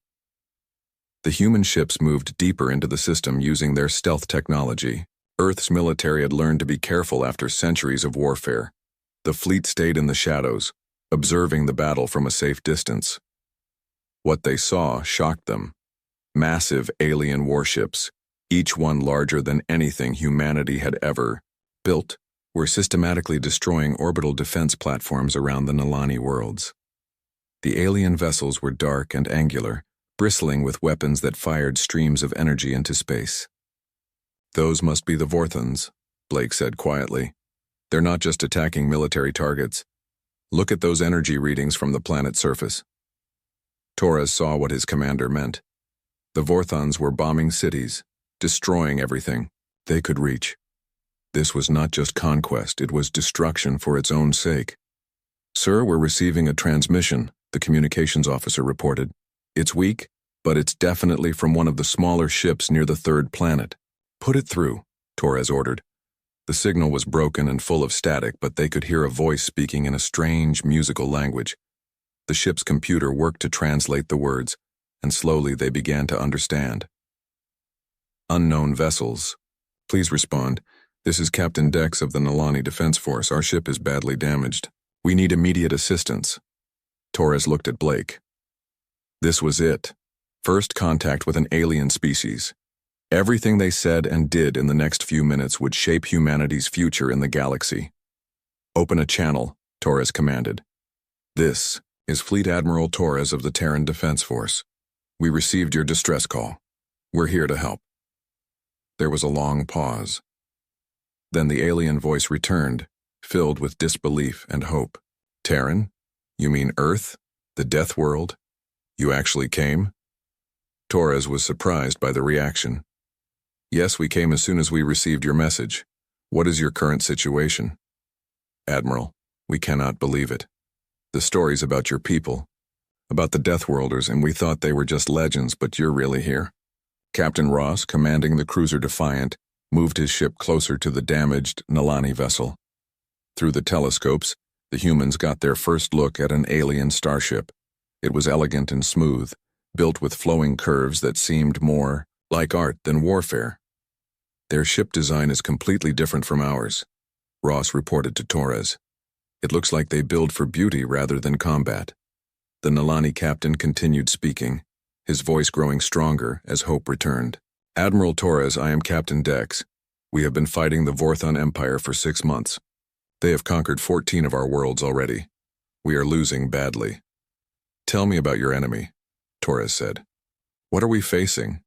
The human ships moved deeper into the system using their stealth technology. Earth's military had learned to be careful after centuries of warfare. The fleet stayed in the shadows, observing the battle from a safe distance. What they saw shocked them. Massive alien warships, each one larger than anything humanity had ever built were systematically destroying orbital defense platforms around the Nalani worlds. The alien vessels were dark and angular, bristling with weapons that fired streams of energy into space. "Those must be the Vorthons," Blake said quietly. "They're not just attacking military targets. Look at those energy readings from the planet's surface." Torres saw what his commander meant. The Vorthons were bombing cities, destroying everything they could reach. This was not just conquest, it was destruction for its own sake. "Sir, we're receiving a transmission," the communications officer reported. "It's weak, but it's definitely from one of the smaller ships near the third planet." "Put it through," Torres ordered. The signal was broken and full of static, but they could hear a voice speaking in a strange, musical language. The ship's computer worked to translate the words, and slowly they began to understand. "Unknown vessels. Please respond. This is Captain Dex of the Nalani Defense Force. Our ship is badly damaged. We need immediate assistance." Torres looked at Blake. This was it. First contact with an alien species. Everything they said and did in the next few minutes would shape humanity's future in the galaxy. "Open a channel," Torres commanded. "This is Fleet Admiral Torres of the Terran Defense Force. We received your distress call. We're here to help." There was a long pause. Then the alien voice returned, filled with disbelief and hope. "Terran? You mean Earth? The Death World? You actually came?" Torres was surprised by the reaction. "Yes, we came as soon as we received your message. What is your current situation?" "Admiral, we cannot believe it. The stories about your people, about the Deathworlders, and we thought they were just legends, but you're really here." Captain Ross, commanding the cruiser Defiant, moved his ship closer to the damaged Nalani vessel. Through the telescopes, the humans got their first look at an alien starship. It was elegant and smooth, built with flowing curves that seemed more like art than warfare. "Their ship design is completely different from ours," Ross reported to Torres. "It looks like they build for beauty rather than combat." The Nalani captain continued speaking, his voice growing stronger as hope returned. "Admiral Torres, I am Captain Dex. We have been fighting the Vorthon Empire for 6 months. They have conquered 14 of our worlds already. We are losing badly." "Tell me about your enemy," Torres said. "What are we facing?"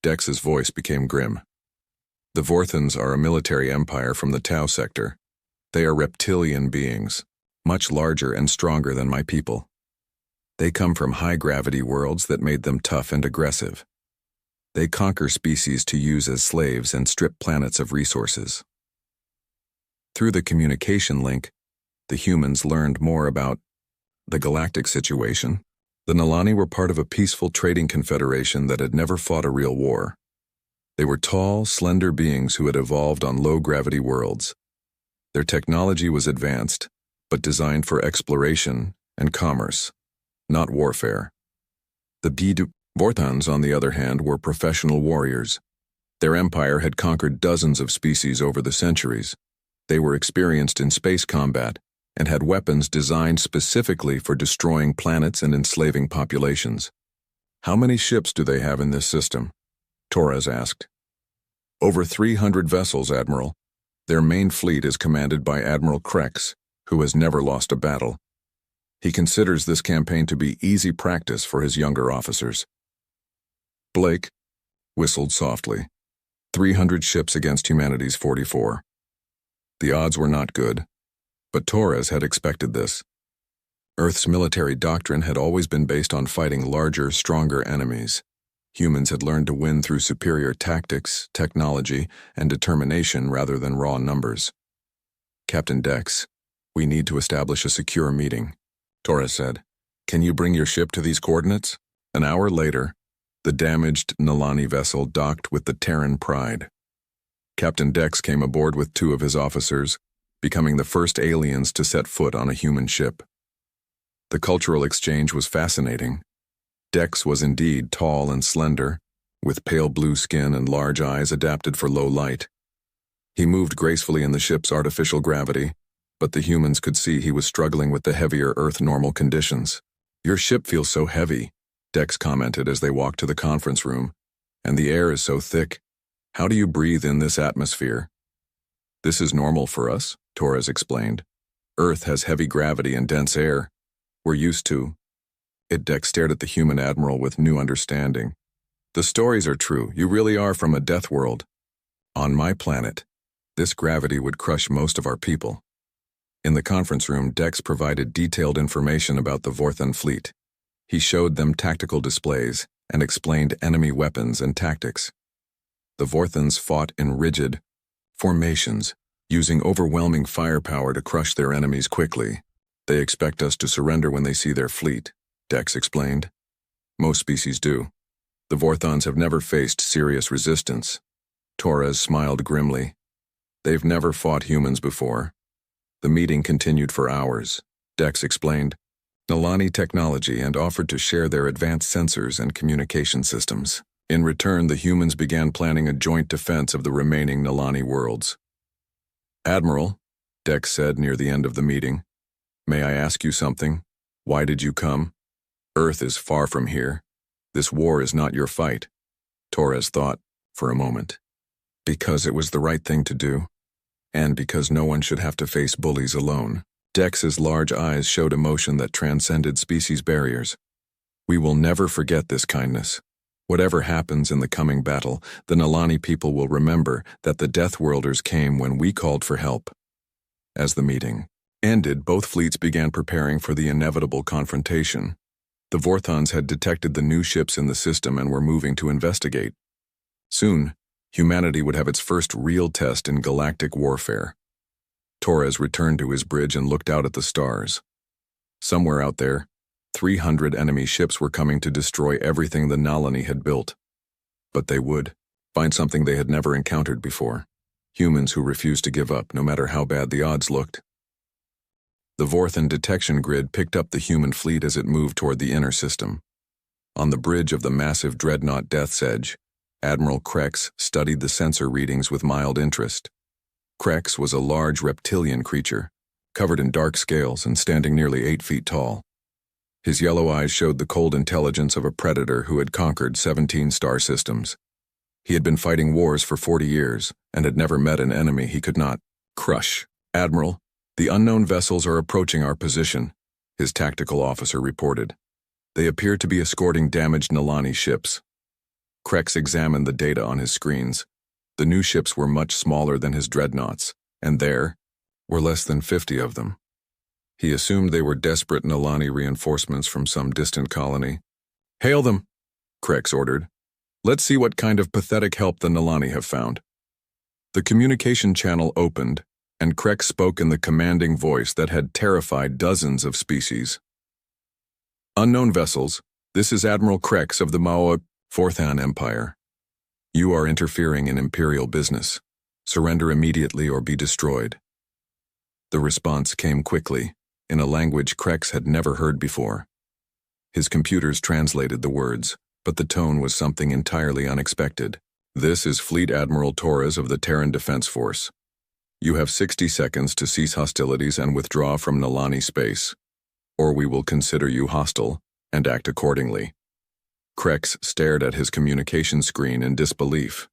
Dex's voice became grim. "The Vorthons are a military empire from the Tau sector. They are reptilian beings, much larger and stronger than my people. They come from high-gravity worlds that made them tough and aggressive. They conquer species to use as slaves and strip planets of resources." Through the communication link, the humans learned more about the galactic situation. The Nalani were part of a peaceful trading confederation that had never fought a real war. They were tall, slender beings who had evolved on low-gravity worlds. Their technology was advanced, but designed for exploration and commerce, not warfare. The Vorthons, on the other hand, were professional warriors. Their empire had conquered dozens of species over the centuries. They were experienced in space combat and had weapons designed specifically for destroying planets and enslaving populations. "How many ships do they have in this system?" Torres asked. "Over 300 vessels, Admiral. Their main fleet is commanded by Admiral Krex, who has never lost a battle. He considers this campaign to be easy practice for his younger officers." Blake whistled softly. 300 ships against humanity's 44. The odds were not good, but Torres had expected this. Earth's military doctrine had always been based on fighting larger, stronger enemies. Humans had learned to win through superior tactics, technology, and determination rather than raw numbers. "Captain Dex, we need to establish a secure meeting," Torres said. "Can you bring your ship to these coordinates?" An hour later, the damaged Nalani vessel docked with the Terran Pride. Captain Dex came aboard with 2 of his officers, becoming the first aliens to set foot on a human ship. The cultural exchange was fascinating. Dex was indeed tall and slender, with pale blue skin and large eyes adapted for low light. He moved gracefully in the ship's artificial gravity, but the humans could see he was struggling with the heavier Earth-normal conditions. "Your ship feels so heavy," Dex commented as they walked to the conference room, "and the air is so thick. How do you breathe in this atmosphere?" This is normal for us, Torres explained. Earth has heavy gravity and dense air. We're used to it. Dex stared at the human admiral with new understanding. The stories are true. You really are from a death world. On my planet, this gravity would crush most of our people. In the conference room, Dex provided detailed information about the Vorthan fleet. He showed them tactical displays and explained enemy weapons and tactics. The Vorthans fought in rigid formations, using overwhelming firepower to crush their enemies quickly. They expect us to surrender when they see their fleet, Dex explained. Most species do. The Vorthans have never faced serious resistance. Torres smiled grimly. They've never fought humans before. The meeting continued for hours. Dex explained Nalani technology and offered to share their advanced sensors and communication systems. In return, the humans began planning a joint defense of the remaining Nalani worlds. Admiral, Dex said near the end of the meeting, may I ask you something? Why did you come? Earth is far from here. This war is not your fight. Torres thought for a moment. Because it was the right thing to do, and because no one should have to face bullies alone. Dex's large eyes showed emotion that transcended species barriers. We will never forget this kindness. Whatever happens in the coming battle, the Nalani people will remember that the Deathworlders came when we called for help. As the meeting ended, both fleets began preparing for the inevitable confrontation. The Vorthans had detected the new ships in the system and were moving to investigate. Soon, humanity would have its first real test in galactic warfare. Torres returned to his bridge and looked out at the stars. Somewhere out there, 300 enemy ships were coming to destroy everything the Nalani had built. But they would find something they had never encountered before. Humans who refused to give up, no matter how bad the odds looked. The Vorthan detection grid picked up the human fleet as it moved toward the inner system. On the bridge of the massive dreadnought Death's Edge, Admiral Krex studied the sensor readings with mild interest. Krex was a large reptilian creature, covered in dark scales and standing nearly 8 feet tall. His yellow eyes showed the cold intelligence of a predator who had conquered 17 star systems. He had been fighting wars for 40 years and had never met an enemy he could not crush. Admiral, the unknown vessels are approaching our position, his tactical officer reported. They appear to be escorting damaged Nalani ships. Krex examined the data on his screens. The new ships were much smaller than his dreadnoughts, and there were less than 50 of them. He assumed they were desperate Nalani reinforcements from some distant colony. Hail them, Krex ordered. Let's see what kind of pathetic help the Nalani have found. The communication channel opened, and Krex spoke in the commanding voice that had terrified dozens of species. Unknown vessels, this is Admiral Krex of the Vorthan Empire. You are interfering in Imperial business. Surrender immediately or be destroyed. The response came quickly, in a language Krex had never heard before. His computers translated the words, but the tone was something entirely unexpected. This is Fleet Admiral Torres of the Terran Defense Force. You have 60 seconds to cease hostilities and withdraw from Nalani space, or we will consider you hostile and act accordingly. Krex stared at his communication screen in disbelief.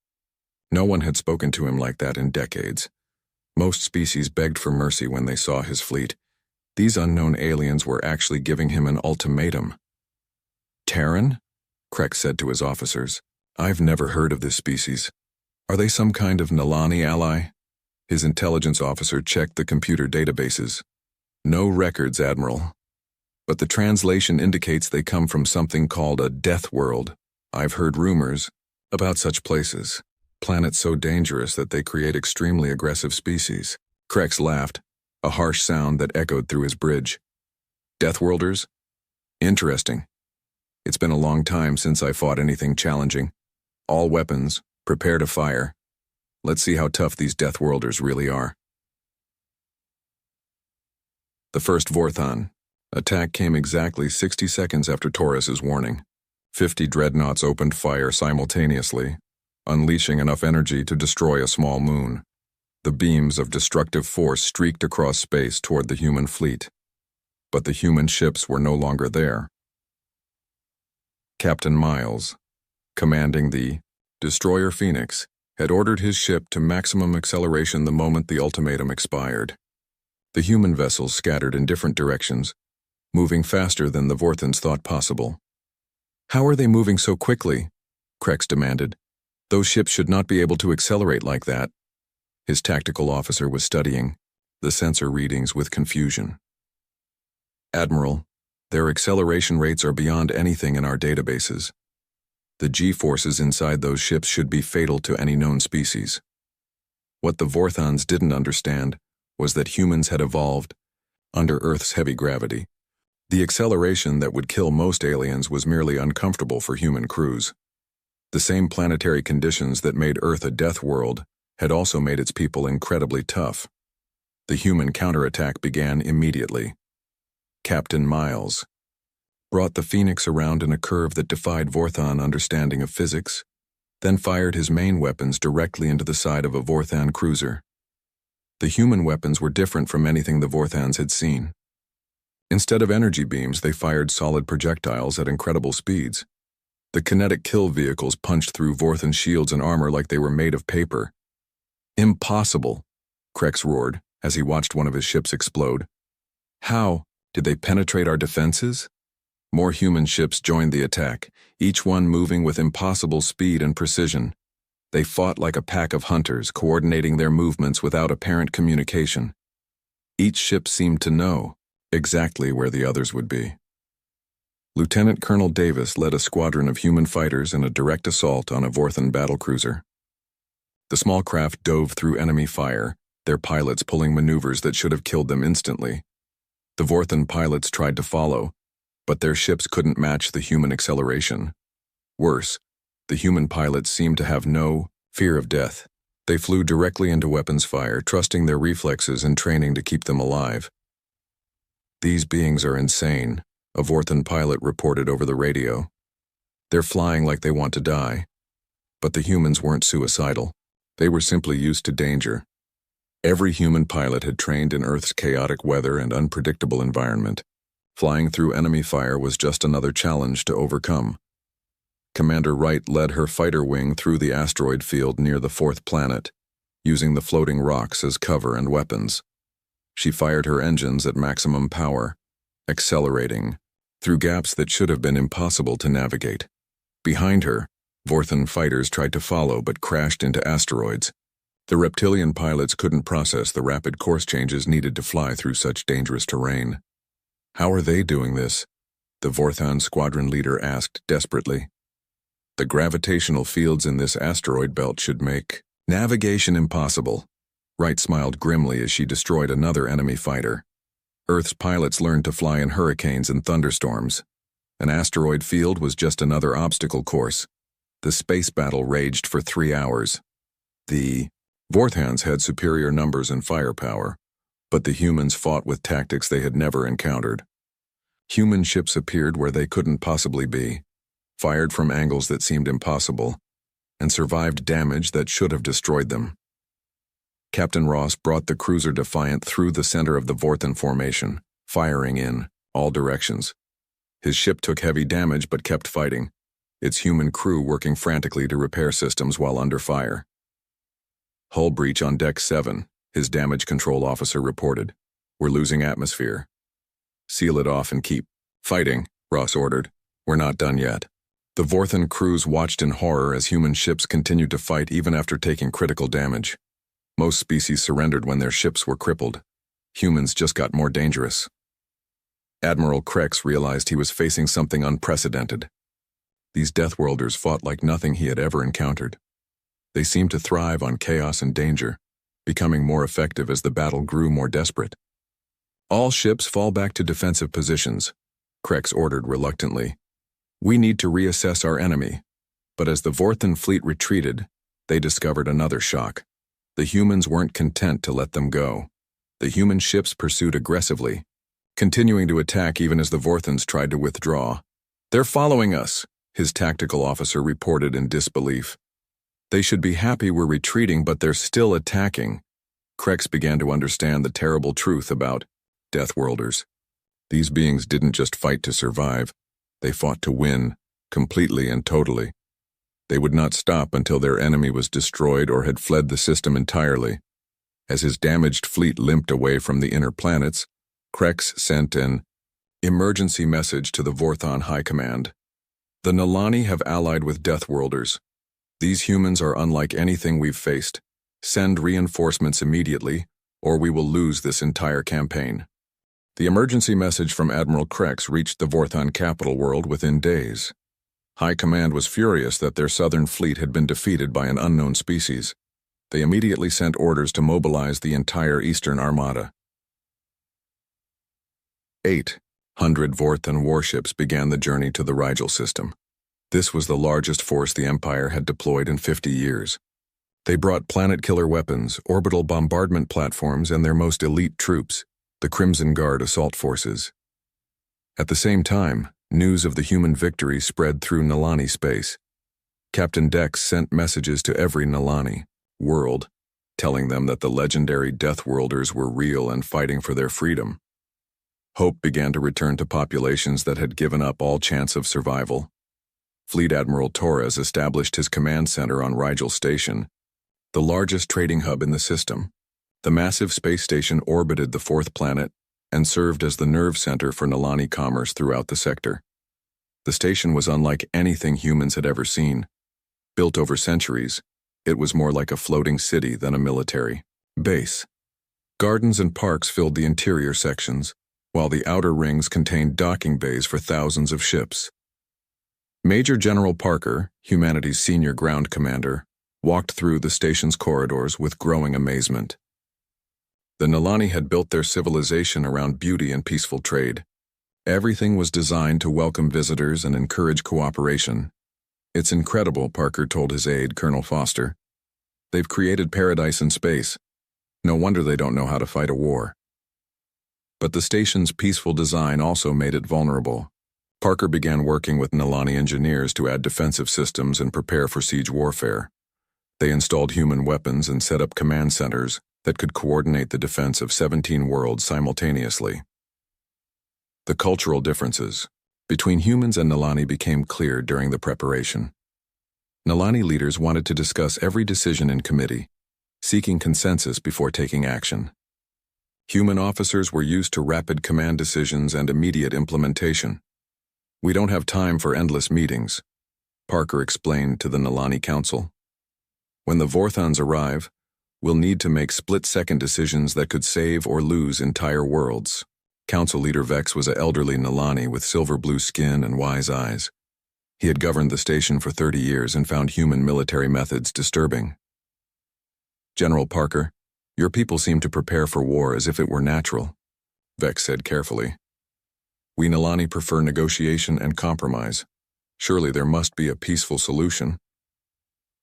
No one had spoken to him like that in decades. Most species begged for mercy when they saw his fleet. These unknown aliens were actually giving him an ultimatum. Terran? Krex said to his officers. I've never heard of this species. Are they some kind of Nalani ally? His intelligence officer checked the computer databases. No records, Admiral. But the translation indicates they come from something called a death world. I've heard rumors about such places. Planets so dangerous that they create extremely aggressive species. Krex laughed, a harsh sound that echoed through his bridge. Deathworlders? Interesting. It's been a long time since I fought anything challenging. All weapons, prepare to fire. Let's see how tough these Deathworlders really are. The first Vorthan attack came exactly 60 seconds after Torres's warning. 50 dreadnoughts opened fire simultaneously, unleashing enough energy to destroy a small moon. The beams of destructive force streaked across space toward the human fleet. But the human ships were no longer there. Captain Miles, commanding the Destroyer Phoenix, had ordered his ship to maximum acceleration the moment the ultimatum expired. The human vessels scattered in different directions, moving faster than the Vorthans thought possible. "How are they moving so quickly?" Krex demanded. "Those ships should not be able to accelerate like that." His tactical officer was studying the sensor readings with confusion. "Admiral, their acceleration rates are beyond anything in our databases. The G-forces inside those ships should be fatal to any known species." What the Vorthans didn't understand was that humans had evolved under Earth's heavy gravity. The acceleration that would kill most aliens was merely uncomfortable for human crews. The same planetary conditions that made Earth a death world had also made its people incredibly tough. The human counterattack began immediately. Captain Miles brought the Phoenix around in a curve that defied Vorthan understanding of physics, then fired his main weapons directly into the side of a Vorthan cruiser. The human weapons were different from anything the Vorthans had seen. Instead of energy beams, they fired solid projectiles at incredible speeds. The kinetic kill vehicles punched through Vorthan shields and armor like they were made of paper. "Impossible," Krex roared as he watched one of his ships explode. "How? Did they penetrate our defenses?" More human ships joined the attack, each one moving with impossible speed and precision. They fought like a pack of hunters, coordinating their movements without apparent communication. Each ship seemed to know exactly where the others would be. Lieutenant Colonel Davis led a squadron of human fighters in a direct assault on a Vorthan battlecruiser. The small craft dove through enemy fire, their pilots pulling maneuvers that should have killed them instantly. The Vorthan pilots tried to follow, but their ships couldn't match the human acceleration. Worse, the human pilots seemed to have no fear of death. They flew directly into weapons fire, trusting their reflexes and training to keep them alive. "These beings are insane," a Vorthan pilot reported over the radio. "They're flying like they want to die." But the humans weren't suicidal. They were simply used to danger. Every human pilot had trained in Earth's chaotic weather and unpredictable environment. Flying through enemy fire was just another challenge to overcome. Commander Wright led her fighter wing through the asteroid field near the fourth planet, using the floating rocks as cover and weapons. She fired her engines at maximum power, accelerating through gaps that should have been impossible to navigate. Behind her, Vorthan fighters tried to follow but crashed into asteroids. The reptilian pilots couldn't process the rapid course changes needed to fly through such dangerous terrain. "How are they doing this?" the Vorthan squadron leader asked desperately. "The gravitational fields in this asteroid belt should make navigation impossible." Wright smiled grimly as she destroyed another enemy fighter. Earth's pilots learned to fly in hurricanes and thunderstorms. An asteroid field was just another obstacle course. The space battle raged for 3 hours. The Vorthans had superior numbers and firepower, but the humans fought with tactics they had never encountered. Human ships appeared where they couldn't possibly be, fired from angles that seemed impossible, and survived damage that should have destroyed them. Captain Ross brought the cruiser Defiant through the center of the Vorthan formation, firing in all directions. His ship took heavy damage but kept fighting, its human crew working frantically to repair systems while under fire. "Hull breach on Deck 7, his damage control officer reported. "We're losing atmosphere." "Seal it off and keep fighting," Ross ordered. "We're not done yet." The Vorthan crews watched in horror as human ships continued to fight even after taking critical damage. Most species surrendered when their ships were crippled. Humans just got more dangerous. Admiral Krex realized he was facing something unprecedented. These Deathworlders fought like nothing he had ever encountered. They seemed to thrive on chaos and danger, becoming more effective as the battle grew more desperate. "All ships fall back to defensive positions," Krex ordered reluctantly. "We need to reassess our enemy." But as the Vorthan fleet retreated, they discovered another shock. The humans weren't content to let them go. The human ships pursued aggressively, continuing to attack even as the Vorthans tried to withdraw. "They're following us," his tactical officer reported in disbelief. "They should be happy we're retreating, but they're still attacking." Krex began to understand the terrible truth about Deathworlders. These beings didn't just fight to survive, they fought to win, completely and totally. They would not stop until their enemy was destroyed or had fled the system entirely. As his damaged fleet limped away from the inner planets, Krex sent an emergency message to the Vorthon High Command. The Nalani have allied with Deathworlders. These humans are unlike anything we've faced. Send reinforcements immediately, or we will lose this entire campaign. The emergency message from Admiral Krex reached the Vorthon capital world within days. High Command was furious that their southern fleet had been defeated by an unknown species. They immediately sent orders to mobilize the entire Eastern Armada. 800 Vorthon warships began the journey to the Rigel system. This was the largest force the Empire had deployed in 50 years. They brought planet-killer weapons, orbital bombardment platforms, and their most elite troops, the Crimson Guard assault forces. At the same time, news of the human victory spread through Nalani space. Captain Dex sent messages to every Nalani world, telling them that the legendary Deathworlders were real and fighting for their freedom. Hope began to return to populations that had given up all chance of survival. Fleet Admiral Torres established his command center on Rigel Station, the largest trading hub in the system. The massive space station orbited the fourth planet and served as the nerve center for Nalani commerce throughout the sector. The station was unlike anything humans had ever seen. Built over centuries, it was more like a floating city than a military base. Gardens and parks filled the interior sections, while the outer rings contained docking bays for thousands of ships. Major General Parker, humanity's senior ground commander, walked through the station's corridors with growing amazement. The Nalani had built their civilization around beauty and peaceful trade. Everything was designed to welcome visitors and encourage cooperation. "It's incredible," Parker told his aide, Colonel Foster. "They've created paradise in space. No wonder they don't know how to fight a war." But the station's peaceful design also made it vulnerable. Parker began working with Nalani engineers to add defensive systems and prepare for siege warfare. They installed human weapons and set up command centers that could coordinate the defense of 17 worlds simultaneously. The cultural differences between humans and Nalani became clear during the preparation. Nalani leaders wanted to discuss every decision in committee, seeking consensus before taking action. Human officers were used to rapid command decisions and immediate implementation. "We don't have time for endless meetings," Parker explained to the Nalani Council. "When the Vorthons arrive, we'll need to make split-second decisions that could save or lose entire worlds." Council leader Vex was an elderly Nalani with silver-blue skin and wise eyes. He had governed the station for 30 years and found human military methods disturbing. "General Parker, your people seem to prepare for war as if it were natural," Vex said carefully. "We Nalani prefer negotiation and compromise. Surely there must be a peaceful solution."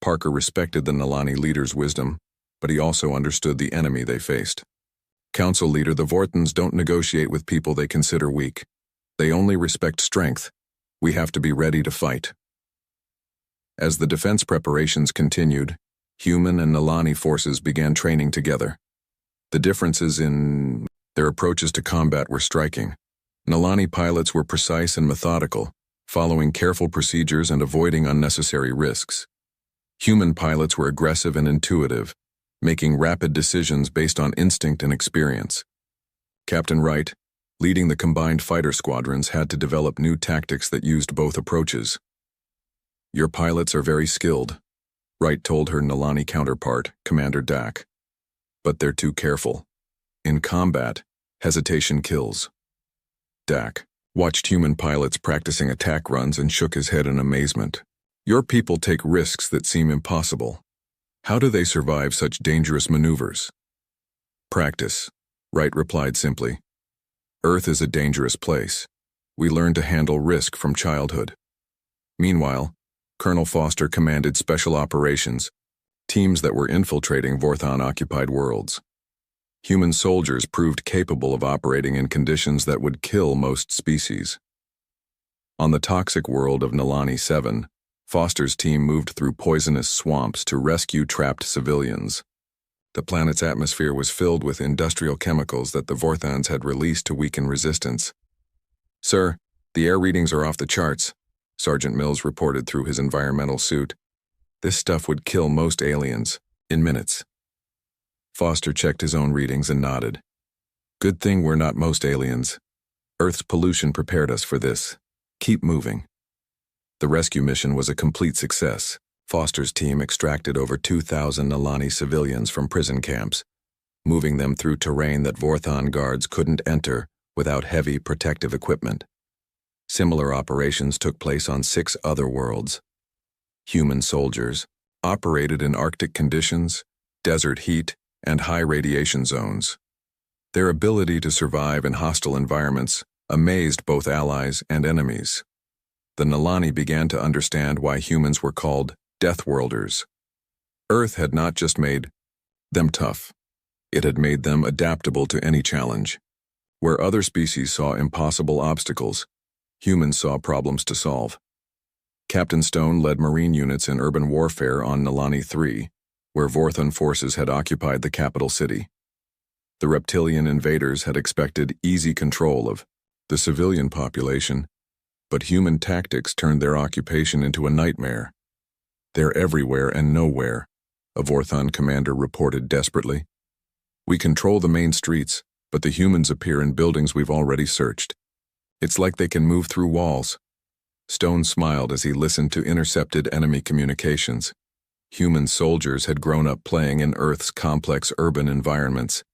Parker respected the Nalani leader's wisdom, but he also understood the enemy they faced. "Council leader, the Vorthons don't negotiate with people they consider weak. They only respect strength. We have to be ready to fight." As the defense preparations continued, human and Nalani forces began training together. The differences in their approaches to combat were striking. Nalani pilots were precise and methodical, following careful procedures and avoiding unnecessary risks. Human pilots were aggressive and intuitive, making rapid decisions based on instinct and experience. Captain Wright, leading the combined fighter squadrons, had to develop new tactics that used both approaches. "Your pilots are very skilled," Wright told her Nalani counterpart, Commander Dak. "But they're too careful. In combat, hesitation kills." Dak watched human pilots practicing attack runs and shook his head in amazement. "Your people take risks that seem impossible. How do they survive such dangerous maneuvers?" "Practice," Wright replied simply. "Earth is a dangerous place. We learn to handle risk from childhood." Meanwhile, Colonel Foster commanded special operations, teams that were infiltrating Vorthon-occupied worlds. Human soldiers proved capable of operating in conditions that would kill most species. On the toxic world of Nalani 7, Foster's team moved through poisonous swamps to rescue trapped civilians. The planet's atmosphere was filled with industrial chemicals that the Vorthons had released to weaken resistance. "Sir, the air readings are off the charts," Sergeant Mills reported through his environmental suit. This stuff would kill most aliens, in minutes. Foster checked his own readings and nodded. Good thing we're not most aliens. Earth's pollution prepared us for this. Keep moving. The rescue mission was a complete success. Foster's team extracted over 2,000 Nalani civilians from prison camps, moving them through terrain that Vorthon guards couldn't enter without heavy protective equipment. Similar operations took place on 6 other worlds. Human soldiers operated in Arctic conditions, desert heat, and high radiation zones. Their ability to survive in hostile environments amazed both allies and enemies. The Nalani began to understand why humans were called Deathworlders. Earth had not just made them tough, it had made them adaptable to any challenge. Where other species saw impossible obstacles, humans saw problems to solve. Captain Stone led Marine units in urban warfare on Nalani 3, where Vorthon forces had occupied the capital city. The reptilian invaders had expected easy control of the civilian population, but human tactics turned their occupation into a nightmare. They're everywhere and nowhere, a Vorthon commander reported desperately. We control the main streets, but the humans appear in buildings we've already searched. It's like they can move through walls. Stone smiled as he listened to intercepted enemy communications. Human soldiers had grown up playing in Earth's complex urban environments.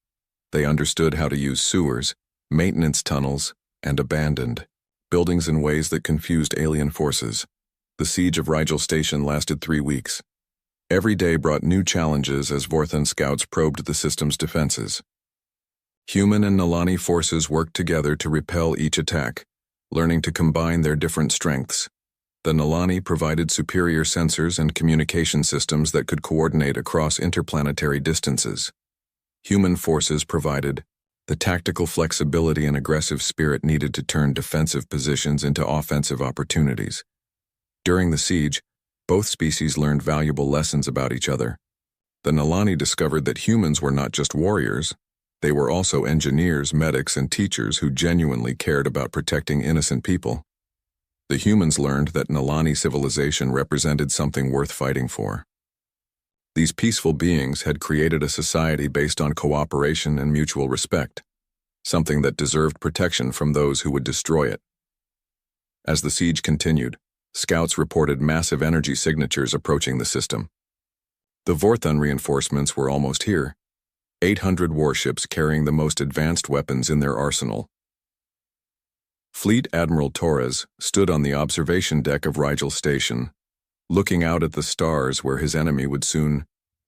They understood how to use sewers, maintenance tunnels, and abandoned buildings in ways that confused alien forces. The siege of Rigel Station lasted 3 weeks. Every day brought new challenges as Vorthon scouts probed the system's defenses. Human and Nalani forces worked together to repel each attack, learning to combine their different strengths. The Nalani provided superior sensors and communication systems that could coordinate across interplanetary distances. Human forces provided the tactical flexibility and aggressive spirit needed to turn defensive positions into offensive opportunities. During the siege, both species learned valuable lessons about each other. The Nalani discovered that humans were not just warriors, they were also engineers, medics, and teachers who genuinely cared about protecting innocent people. The humans learned that Nalani civilization represented something worth fighting for. These peaceful beings had created a society based on cooperation and mutual respect, something that deserved protection from those who would destroy it. As the siege continued, scouts reported massive energy signatures approaching the system. The Vorthon reinforcements were almost here, 800 warships carrying the most advanced weapons in their arsenal. Fleet Admiral Torres stood on the observation deck of Rigel Station, looking out at the stars where his enemy would soon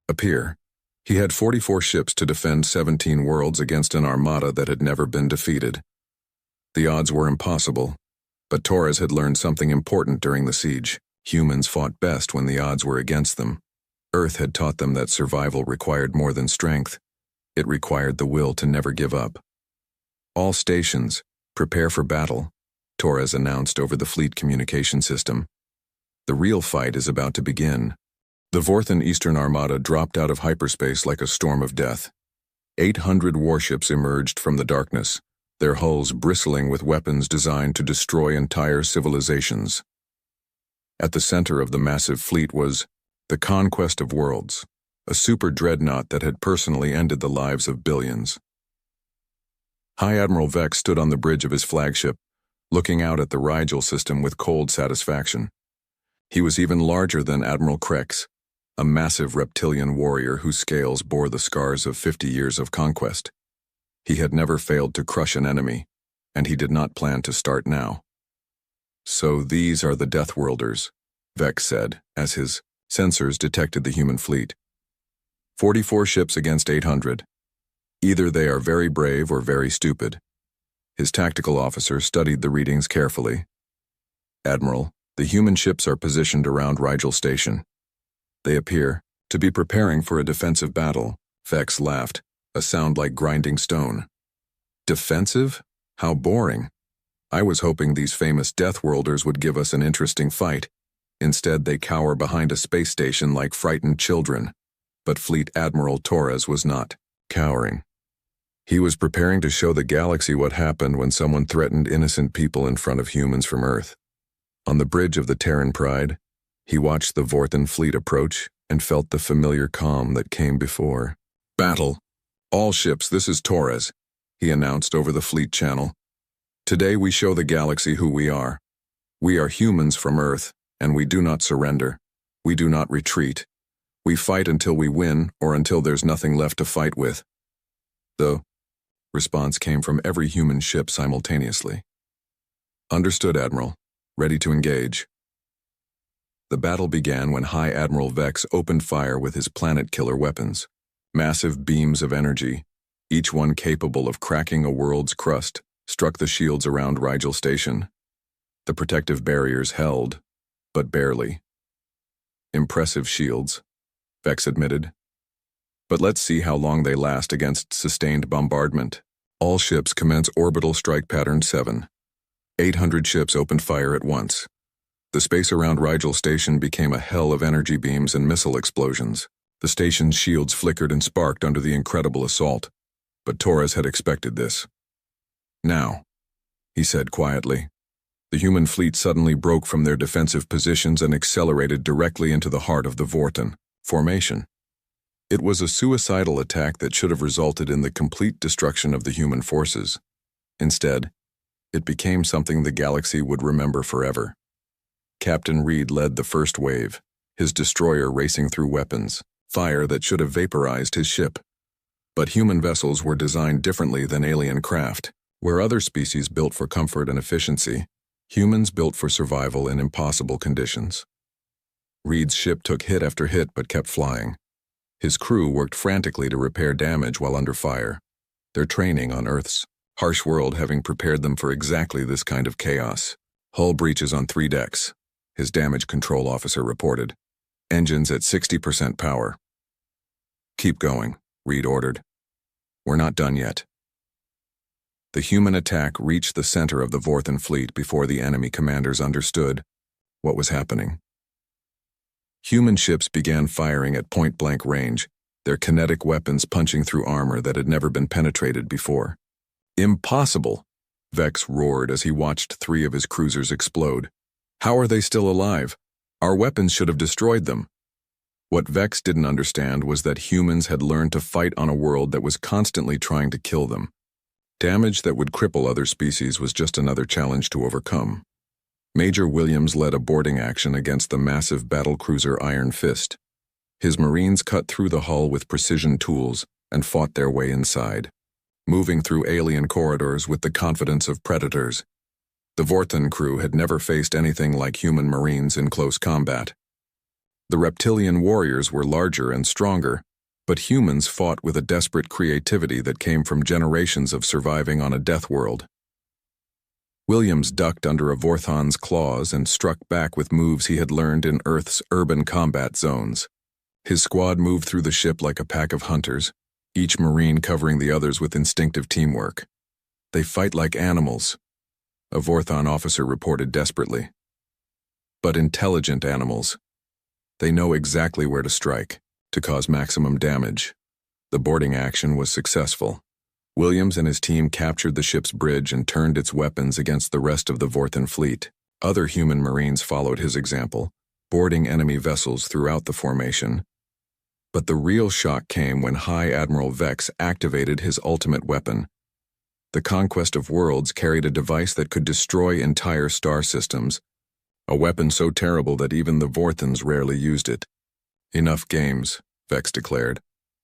appear. He had 44 ships to defend 17 worlds against an armada that had never been defeated. The odds were impossible, but Torres had learned something important during the siege. Humans fought best when the odds were against them. Earth had taught them that survival required more than strength. It required the will to never give up. All stations, prepare for battle, Torres announced over the fleet communication system. The real fight is about to begin. The Vorthon Eastern Armada dropped out of hyperspace like a storm of death. 800 warships emerged from the darkness, their hulls bristling with weapons designed to destroy entire civilizations. At the center of the massive fleet was the Conquest of Worlds, a super dreadnought that had personally ended the lives of billions. High Admiral Vex stood on the bridge of his flagship, looking out at the Rigel system with cold satisfaction. He was even larger than Admiral Krex, a massive reptilian warrior whose scales bore the scars of 50 years of conquest. He had never failed to crush an enemy, and he did not plan to start now. So these are the Deathworlders, Vex said, as his sensors detected the human fleet. 44 ships against 800. Either they are very brave or very stupid. His tactical officer studied the readings carefully. Admiral, the human ships are positioned around Rigel Station. They appear to be preparing for a defensive battle. Vex laughed, a sound like grinding stone. Defensive? How boring. I was hoping these famous Deathworlders would give us an interesting fight. Instead, they cower behind a space station like frightened children. But Fleet Admiral Torres was not cowering. He was preparing to show the galaxy what happened when someone threatened innocent people in front of humans from Earth. On the bridge of the Terran Pride, He watched the Vorthen fleet approach and felt the familiar calm that came before. "Battle! All ships, this is Torres," he announced over the fleet channel. "Today we show the galaxy who we are. We are humans from Earth, and we do not surrender. We do not retreat. We fight until we win or until there's nothing left to fight with." The response came from every human ship simultaneously. "Understood, Admiral. Ready to engage." The battle began when High Admiral Vex opened fire with his planet-killer weapons. Massive beams of energy, each one capable of cracking a world's crust, struck the shields around Rigel Station. The protective barriers held, but barely. "Impressive shields," Vex admitted. "But let's see how long they last against sustained bombardment." All ships commence orbital strike pattern 7. 800 ships opened fire at once. The space around Rigel Station became a hell of energy beams and missile explosions. The station's shields flickered and sparked under the incredible assault, but Torres had expected this. "Now," he said quietly. The human fleet suddenly broke from their defensive positions and accelerated directly into the heart of the Vorthen formation. It was a suicidal attack that should have resulted in the complete destruction of the human forces. Instead, it became something the galaxy would remember forever. Captain Reed led the first wave, his destroyer racing through weapons, fire that should have vaporized his ship. But human vessels were designed differently than alien craft. Where other species built for comfort and efficiency, humans built for survival in impossible conditions. Reed's ship took hit after hit but kept flying. His crew worked frantically to repair damage while under fire, their training on Earth's harsh world having prepared them for exactly this kind of chaos. "Hull breaches on 3 decks, his damage control officer reported. "Engines at 60% power." "Keep going," Reed ordered. "We're not done yet." The human attack reached the center of the Vorthen fleet before the enemy commanders understood what was happening. Human ships began firing at point-blank range, their kinetic weapons punching through armor that had never been penetrated before. "Impossible!" Vex roared as he watched 3 of his cruisers explode. "How are they still alive? Our weapons should have destroyed them." What Vex didn't understand was that humans had learned to fight on a world that was constantly trying to kill them. Damage that would cripple other species was just another challenge to overcome. Major Williams led a boarding action against the massive battlecruiser Iron Fist. His Marines cut through the hull with precision tools and fought their way inside, moving through alien corridors with the confidence of predators. The Vorthen crew had never faced anything like human Marines in close combat. The reptilian warriors were larger and stronger, but humans fought with a desperate creativity that came from generations of surviving on a death world. Williams ducked under a Vorthon's claws and struck back with moves he had learned in Earth's urban combat zones. His squad moved through the ship like a pack of hunters, each Marine covering the others with instinctive teamwork. "They fight like animals," a Vorthon officer reported desperately. "But intelligent animals. They know exactly where to strike, to cause maximum damage." The boarding action was successful. Williams and his team captured the ship's bridge and turned its weapons against the rest of the Vorthen fleet. Other human Marines followed his example, boarding enemy vessels throughout the formation. But the real shock came when High Admiral Vex activated his ultimate weapon. The Conquest of Worlds carried a device that could destroy entire star systems, a weapon so terrible that even the Vorthens rarely used it. "Enough games," Vex declared.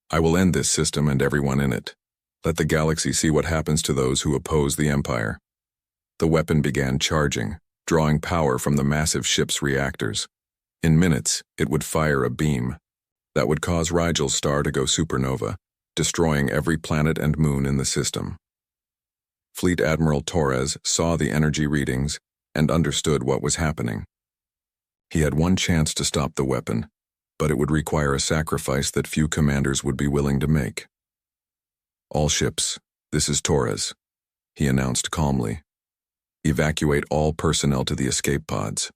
"I will end this system and everyone in it. Let the galaxy see what happens to those who oppose the Empire." The weapon began charging, drawing power from the massive ship's reactors. In minutes, it would fire a beam that would cause Rigel's star to go supernova, destroying every planet and moon in the system. Fleet Admiral Torres saw the energy readings and understood what was happening. He had one chance to stop the weapon, but it would require a sacrifice that few commanders would be willing to make. "All ships, this is Torres," he announced calmly. "Evacuate all personnel to the escape pods.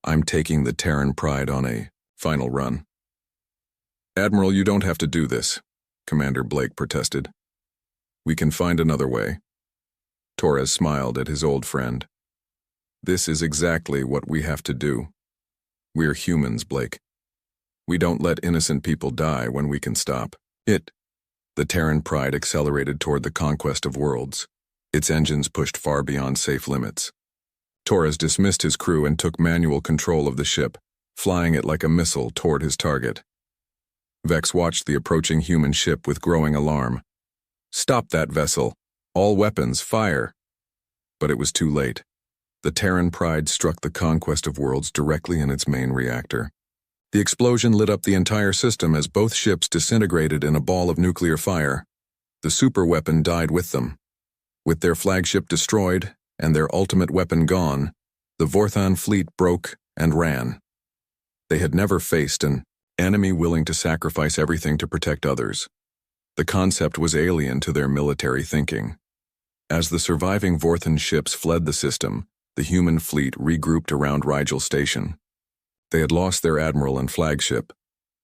I'm taking the Terran Pride on a final run." "Admiral, you don't have to do this," Commander Blake protested. "We can find another way." Torres smiled at his old friend. "This is exactly what we have to do." We're humans, Blake. We don't let innocent people die when we can stop it. The Terran Pride accelerated toward the conquest of worlds. Its engines pushed far beyond safe limits. Torres dismissed his crew and took manual control of the ship, flying it like a missile toward his target. Vex watched the approaching human ship with growing alarm. "Stop that vessel! All weapons, fire!" But it was too late. The Terran Pride struck the conquest of worlds directly in its main reactor. The explosion lit up the entire system as both ships disintegrated in a ball of nuclear fire. The superweapon died with them. With their flagship destroyed and their ultimate weapon gone, the Vorthon fleet broke and ran. They had never faced an enemy willing to sacrifice everything to protect others. The concept was alien to their military thinking. As the surviving Vorthon ships fled the system, the human fleet regrouped around Rigel Station. They had lost their admiral and flagship,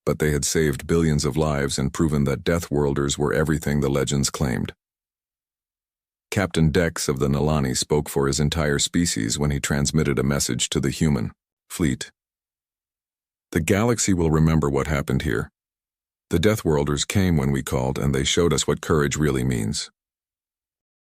but they had saved billions of lives and proven that Deathworlders were everything the legends claimed. Captain Dex of the Nalani spoke for his entire species when he transmitted a message to the human fleet. "The galaxy will remember what happened here. The Deathworlders came when we called, and they showed us what courage really means.